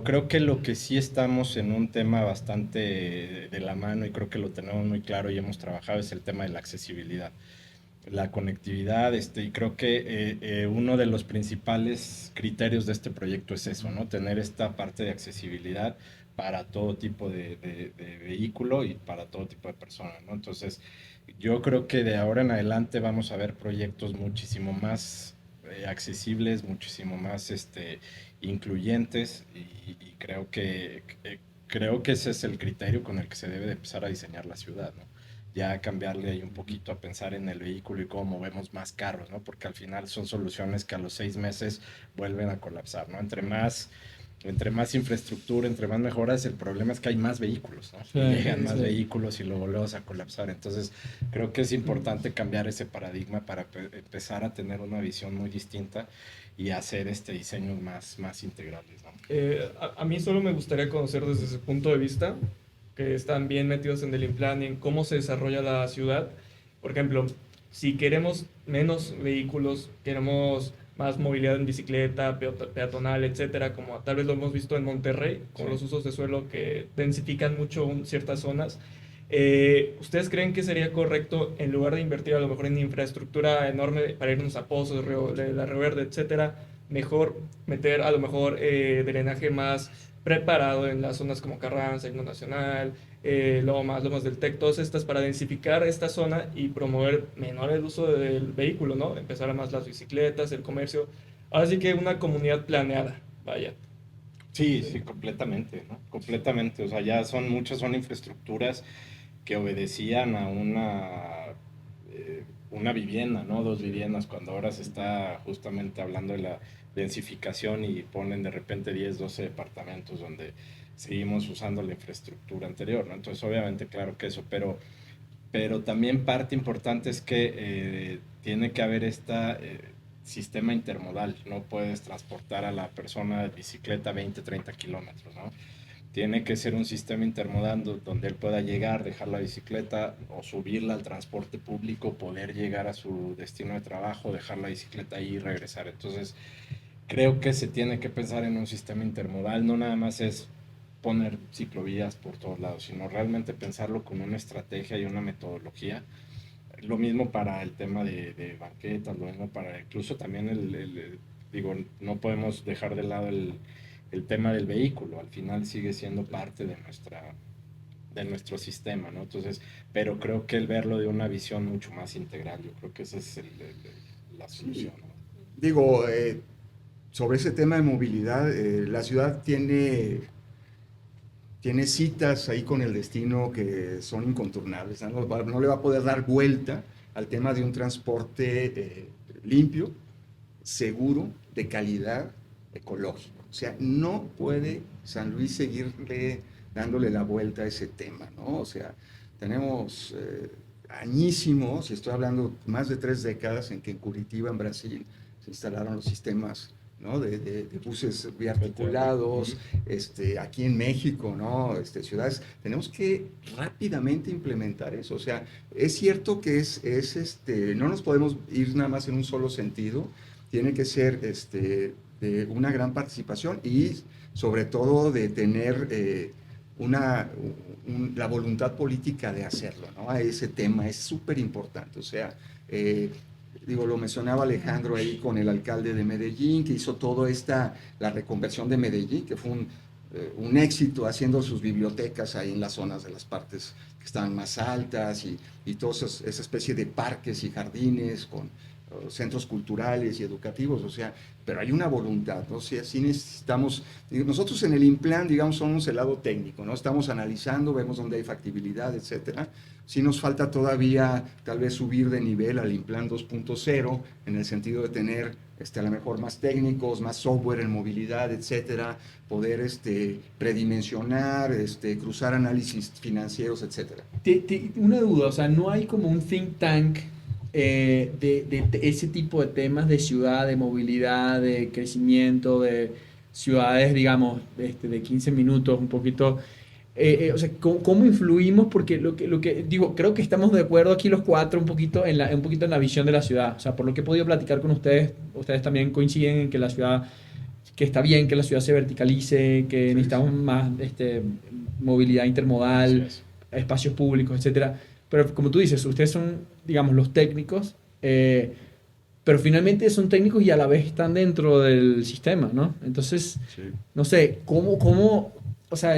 creo que lo que sí estamos en un tema bastante de la mano, y creo que lo tenemos muy claro y hemos trabajado, es el tema de la accesibilidad, la conectividad, y creo que uno de los principales criterios de este proyecto es eso, ¿no? Tener esta parte de accesibilidad para todo tipo de vehículo y para todo tipo de personas, ¿no? Entonces, yo creo que de ahora en adelante vamos a ver proyectos muchísimo más accesibles, muchísimo más incluyentes, y creo que ese es el criterio con el que se debe de empezar a diseñar la ciudad, ¿no? Ya cambiarle ahí un poquito a pensar en el vehículo y cómo movemos más carros, ¿no? Porque al final son soluciones que a los 6 meses vuelven a colapsar, ¿no? Entre más infraestructura, entre más mejoras, el problema es que hay más vehículos, ¿no? Sí, llegan más vehículos y lo volvemos a colapsar. Entonces, creo que es importante cambiar ese paradigma para empezar a tener una visión muy distinta y hacer diseños más integrales, ¿no? A mí solo me gustaría conocer desde ese punto de vista, que están bien metidos en el plan y en cómo se desarrolla la ciudad. Por ejemplo, si queremos menos vehículos, queremos más movilidad en bicicleta, peatonal, etcétera, como tal vez lo hemos visto en Monterrey, con los usos de suelo que densifican mucho ciertas zonas. ¿Ustedes creen que sería correcto, en lugar de invertir a lo mejor en infraestructura enorme para irnos a Pozos, de la Río Verde, etcétera, mejor meter a lo mejor drenaje más preparado en las zonas como Carranza, Himno Nacional, Lomas del Tec, todas estas para densificar esta zona y promover menor el uso del vehículo, ¿no? Empezar a más las bicicletas, el comercio. Ahora sí que una comunidad planeada, vaya. Sí, completamente, ¿no? Completamente. O sea, ya muchas son infraestructuras que obedecían a una vivienda, ¿no? 2 viviendas, cuando ahora se está justamente hablando de la densificación y ponen de repente 10, 12 departamentos donde seguimos usando la infraestructura anterior, ¿no? Entonces, obviamente, claro que eso, pero también parte importante es que tiene que haber sistema intermodal. No puedes transportar a la persona de bicicleta 20, 30 kilómetros, ¿no? Tiene que ser un sistema intermodal donde él pueda llegar, dejar la bicicleta o subirla al transporte público, poder llegar a su destino de trabajo, dejar la bicicleta ahí y regresar. Entonces, creo que se tiene que pensar en un sistema intermodal, no nada más es poner ciclovías por todos lados, sino realmente pensarlo con una estrategia y una metodología. Lo mismo para el tema de banquetas, lo mismo para incluso también digo, no podemos dejar de lado el tema del vehículo, al final sigue siendo parte de nuestro sistema, ¿no? Entonces, pero creo que el verlo de una visión mucho más integral, yo creo que esa es la solución, ¿no? Digo, sobre ese tema de movilidad, la ciudad tiene citas ahí con el destino que son inconturnables, ¿no? No le va a poder dar vuelta al tema de un transporte limpio, seguro, de calidad, ecológico. O sea, no puede San Luis seguirle dándole la vuelta a ese tema, ¿no? O sea, tenemos añísimos, y estoy hablando más de 3 décadas, en que en Curitiba, en Brasil, se instalaron los sistemas, ¿no? de buses biarticulados, aquí en México, ¿no? Ciudades, tenemos que rápidamente implementar eso. O sea, es cierto que no nos podemos ir nada más en un solo sentido, tiene que ser de una gran participación y sobre todo de tener la voluntad política de hacerlo, ¿no? Ese tema es súper importante. O sea, digo, lo mencionaba Alejandro ahí con el alcalde de Medellín, que hizo toda la reconversión de Medellín, que fue un éxito, haciendo sus bibliotecas ahí en las zonas de las partes que estaban más altas y toda esa especie de parques y jardines con centros culturales y educativos. O sea, pero hay una voluntad, ¿no? O sea, sí necesitamos, nosotros en el INPLAN, digamos, somos el lado técnico, ¿no? Estamos analizando, vemos dónde hay factibilidad, etcétera. Sí nos falta todavía tal vez subir de nivel al INPLAN 2.0, en el sentido de tener a lo mejor más técnicos, más software en movilidad, etcétera, poder predimensionar, cruzar análisis financieros, etcétera. Una duda, o sea, no hay como un think tank de ese tipo de temas de ciudad, de movilidad, de crecimiento, de ciudades, digamos, de 15 minutos, un poquito. O sea, ¿cómo influimos? Porque lo que digo, creo que estamos de acuerdo aquí los cuatro un poquito en la visión de la ciudad. O sea, por lo que he podido platicar con ustedes, ustedes también coinciden en que la ciudad, que está bien que la ciudad se verticalice, que Sí, necesitamos sí. más movilidad intermodal, Así es. espacios públicos, etcétera. Pero como tú dices, ustedes son, digamos, los técnicos, pero finalmente son técnicos y a la vez están dentro del sistema, ¿no? Entonces, Sí. no sé, o sea,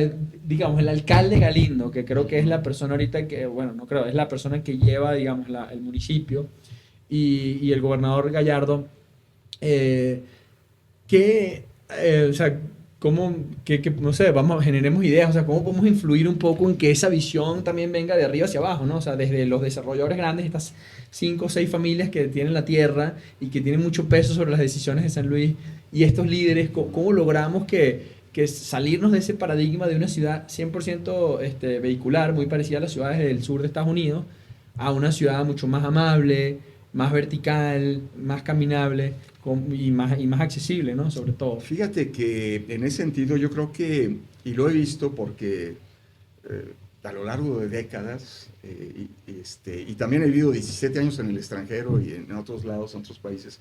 digamos, el alcalde Galindo, que creo que es la persona ahorita que, bueno, no creo, es la persona que lleva, digamos, el municipio, y el gobernador Gallardo, eh, o sea, no sé, generemos ideas, o sea, cómo podemos influir un poco en que esa visión también venga de arriba hacia abajo, ¿no? O sea, desde los desarrolladores grandes, estas 5 o 6 familias que tienen la tierra y que tienen mucho peso sobre las decisiones de San Luis, y estos líderes, ¿cómo logramos que salirnos de ese paradigma de una ciudad 100% vehicular, muy parecida a las ciudades del sur de Estados Unidos, a una ciudad mucho más amable, más vertical, más caminable y más accesible, ¿no? Sobre todo. Fíjate que en ese sentido yo creo que, y lo he visto porque a lo largo de décadas, y también he vivido 17 años en el extranjero y en otros lados, en otros países,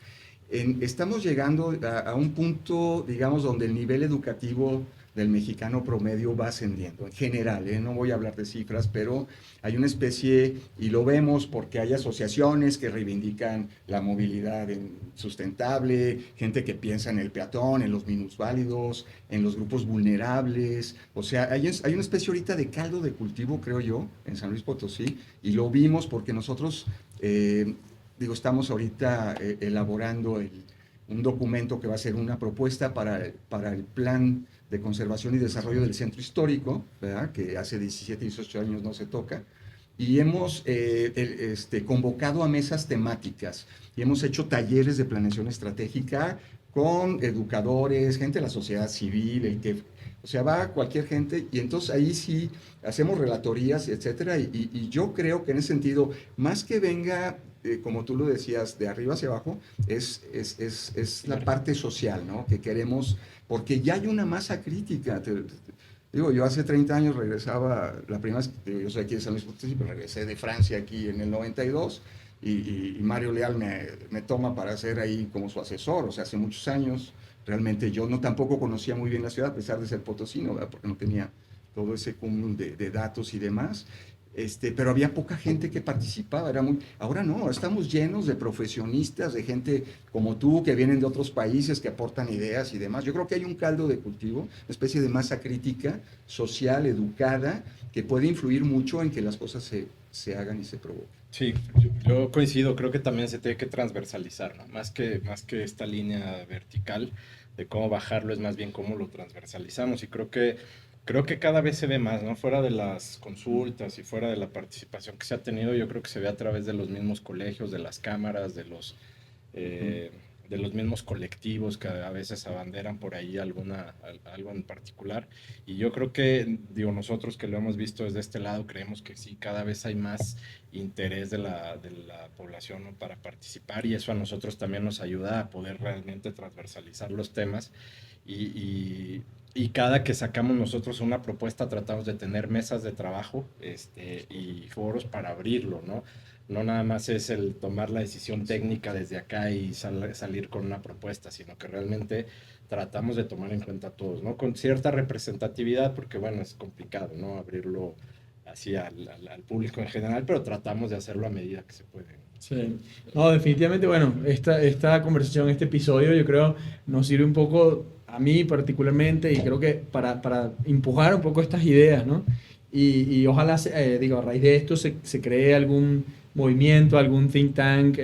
estamos llegando a un punto, digamos, donde el nivel educativo del mexicano promedio va ascendiendo, en general, no voy a hablar de cifras, pero hay una especie, y lo vemos porque hay asociaciones que reivindican la movilidad sustentable, gente que piensa en el peatón, en los minusválidos, en los grupos vulnerables. O sea, hay una especie ahorita de caldo de cultivo, creo yo, en San Luis Potosí, y lo vimos porque nosotros, estamos ahorita elaborando un documento que va a ser una propuesta para el plan de conservación y desarrollo del centro histórico, ¿verdad? Que hace 17, 18 años no se toca, y hemos convocado a mesas temáticas y hemos hecho talleres de planeación estratégica con educadores, gente de la sociedad civil, o sea, va cualquier gente, y entonces ahí sí hacemos relatorías, etcétera, y yo creo que en ese sentido, más que venga, como tú lo decías, de arriba hacia abajo, es la parte social, ¿no? Que queremos, porque ya hay una masa crítica. Digo, yo hace 30 años regresaba, la primera vez, yo soy aquí de San Luis Potosí, pero regresé de Francia aquí en el 92, y Mario Leal me toma para ser ahí como su asesor, o sea, hace muchos años. Realmente yo tampoco conocía muy bien la ciudad, a pesar de ser potosino, ¿verdad? Porque no tenía todo ese cúmulo de datos y demás. Pero había poca gente que participaba, ahora no, estamos llenos de profesionistas, de gente como tú que vienen de otros países, que aportan ideas y demás. Yo creo que hay un caldo de cultivo, una especie de masa crítica, social, educada, que puede influir mucho en que las cosas se hagan y se provoquen. Sí, yo coincido, creo que también se tiene que transversalizar, ¿no? Más que esta línea vertical de cómo bajarlo, es más bien cómo lo transversalizamos, y creo que cada vez se ve más, ¿no? Fuera de las consultas y fuera de la participación que se ha tenido, yo creo que se ve a través de los mismos colegios, de las cámaras, de los mismos colectivos que a veces abanderan por ahí algo en particular. Y yo creo que, digo, nosotros que lo hemos visto desde este lado, creemos que sí, cada vez hay más interés de la población, ¿no?, para participar, y eso a nosotros también nos ayuda a poder realmente transversalizar los temas. Y cada que sacamos nosotros una propuesta, tratamos de tener mesas de trabajo y foros para abrirlo, ¿no? No nada más es el tomar la decisión técnica desde acá y salir con una propuesta, sino que realmente tratamos de tomar en cuenta a todos, ¿no? Con cierta representatividad, porque bueno, es complicado, ¿no?, abrirlo así al público en general, pero tratamos de hacerlo a medida que se puede. Sí, no, definitivamente, bueno, esta conversación, este episodio, yo creo, nos sirve un poco, a mí particularmente, y creo que para empujar un poco estas ideas, ¿no? Y ojalá, digo, a raíz de esto se cree algún movimiento, algún think tank,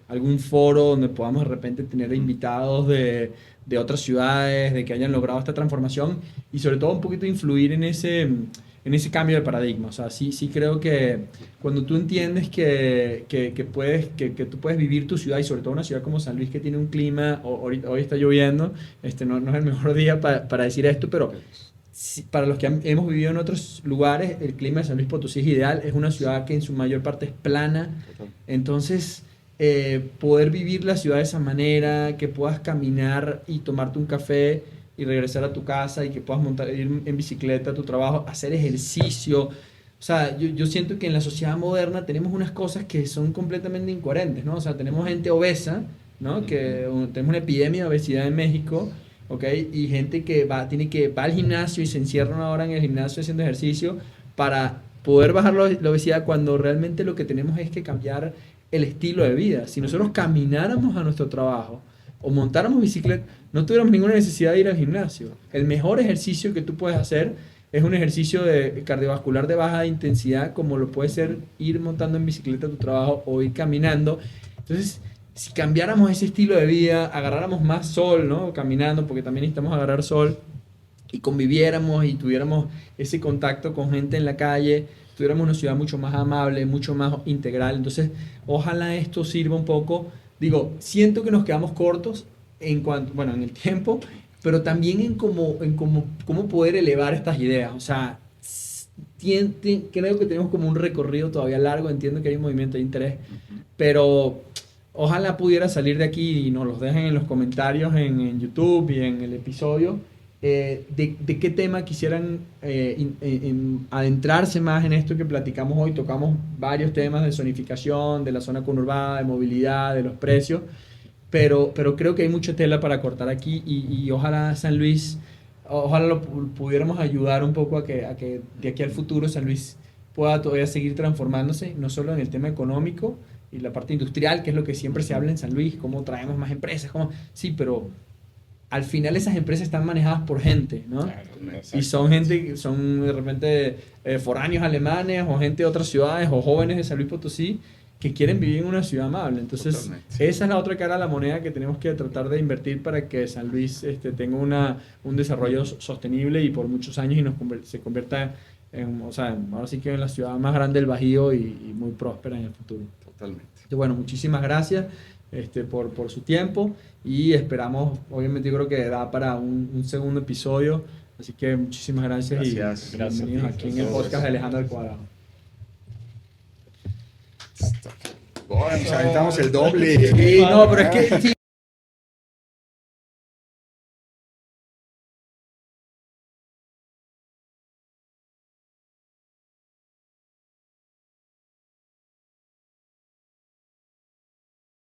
algún foro donde podamos de repente tener invitados de otras ciudades, de que hayan logrado esta transformación, y sobre todo un poquito influir en ese cambio de paradigma. O sea, sí creo que cuando tú entiendes que tú puedes vivir tu ciudad, y sobre todo una ciudad como San Luis, que tiene un clima, hoy está lloviendo, no es el mejor día para decir esto, pero para los que hemos vivido en otros lugares, el clima de San Luis Potosí es ideal. Es una ciudad que en su mayor parte es plana. Entonces, poder vivir la ciudad de esa manera, que puedas caminar y tomarte un café y regresar a tu casa, y que puedas ir en bicicleta a tu trabajo, hacer ejercicio. O sea, yo siento que en la sociedad moderna tenemos unas cosas que son completamente incoherentes, ¿no? O sea, tenemos gente obesa, ¿no? Tenemos una epidemia de obesidad en México, ¿ok? Y gente que va al gimnasio y se encierra una hora en el gimnasio haciendo ejercicio para poder bajar la obesidad, cuando realmente lo que tenemos es que cambiar el estilo de vida. Si nosotros camináramos a nuestro trabajo o montáramos bicicleta, no tuviéramos ninguna necesidad de ir al gimnasio. El mejor ejercicio que tú puedes hacer es un ejercicio cardiovascular de baja intensidad, como lo puede ser ir montando en bicicleta a tu trabajo o ir caminando. Entonces, si cambiáramos ese estilo de vida, agarráramos más sol, ¿no?, caminando, porque también necesitamos agarrar sol, y conviviéramos y tuviéramos ese contacto con gente en la calle, tuviéramos una ciudad mucho más amable, mucho más integral. Entonces, ojalá esto sirva un poco. Digo, siento que nos quedamos cortos en el tiempo, pero también en cómo poder elevar estas ideas. O sea, creo que tenemos como un recorrido todavía largo. Entiendo que hay un movimiento de interés, pero ojalá pudiera salir de aquí, y nos los dejen en los comentarios en YouTube y en el episodio, de qué tema quisieran adentrarse más en esto que platicamos hoy. Tocamos varios temas de zonificación, de la zona conurbada, de movilidad, de los precios, pero creo que hay mucha tela para cortar aquí, y ojalá San Luis, ojalá lo pudiéramos ayudar un poco a que de aquí al futuro San Luis pueda todavía seguir transformándose, no solo en el tema económico y la parte industrial, que es lo que siempre se habla en San Luis, cómo traemos más empresas, sí, pero al final esas empresas están manejadas por gente, ¿no? Claro, y son gente, son de repente foráneos alemanes, o gente de otras ciudades, o jóvenes de San Luis Potosí, que quieren vivir en una ciudad amable. Entonces, totalmente, esa es la otra cara de la moneda que tenemos que tratar de invertir para que San Luis tenga un desarrollo sostenible y por muchos años, y se convierta ahora sí que en la ciudad más grande del Bajío y muy próspera en el futuro. Totalmente. Entonces, bueno, muchísimas gracias por su tiempo, y esperamos, obviamente yo creo que da para un segundo episodio, así que muchísimas gracias. Gracias. Y bienvenidos aquí en el podcast de Alejandro al Cuadrado. Bueno, nos aventamos el doble. Sí, no, pero es que... Sí.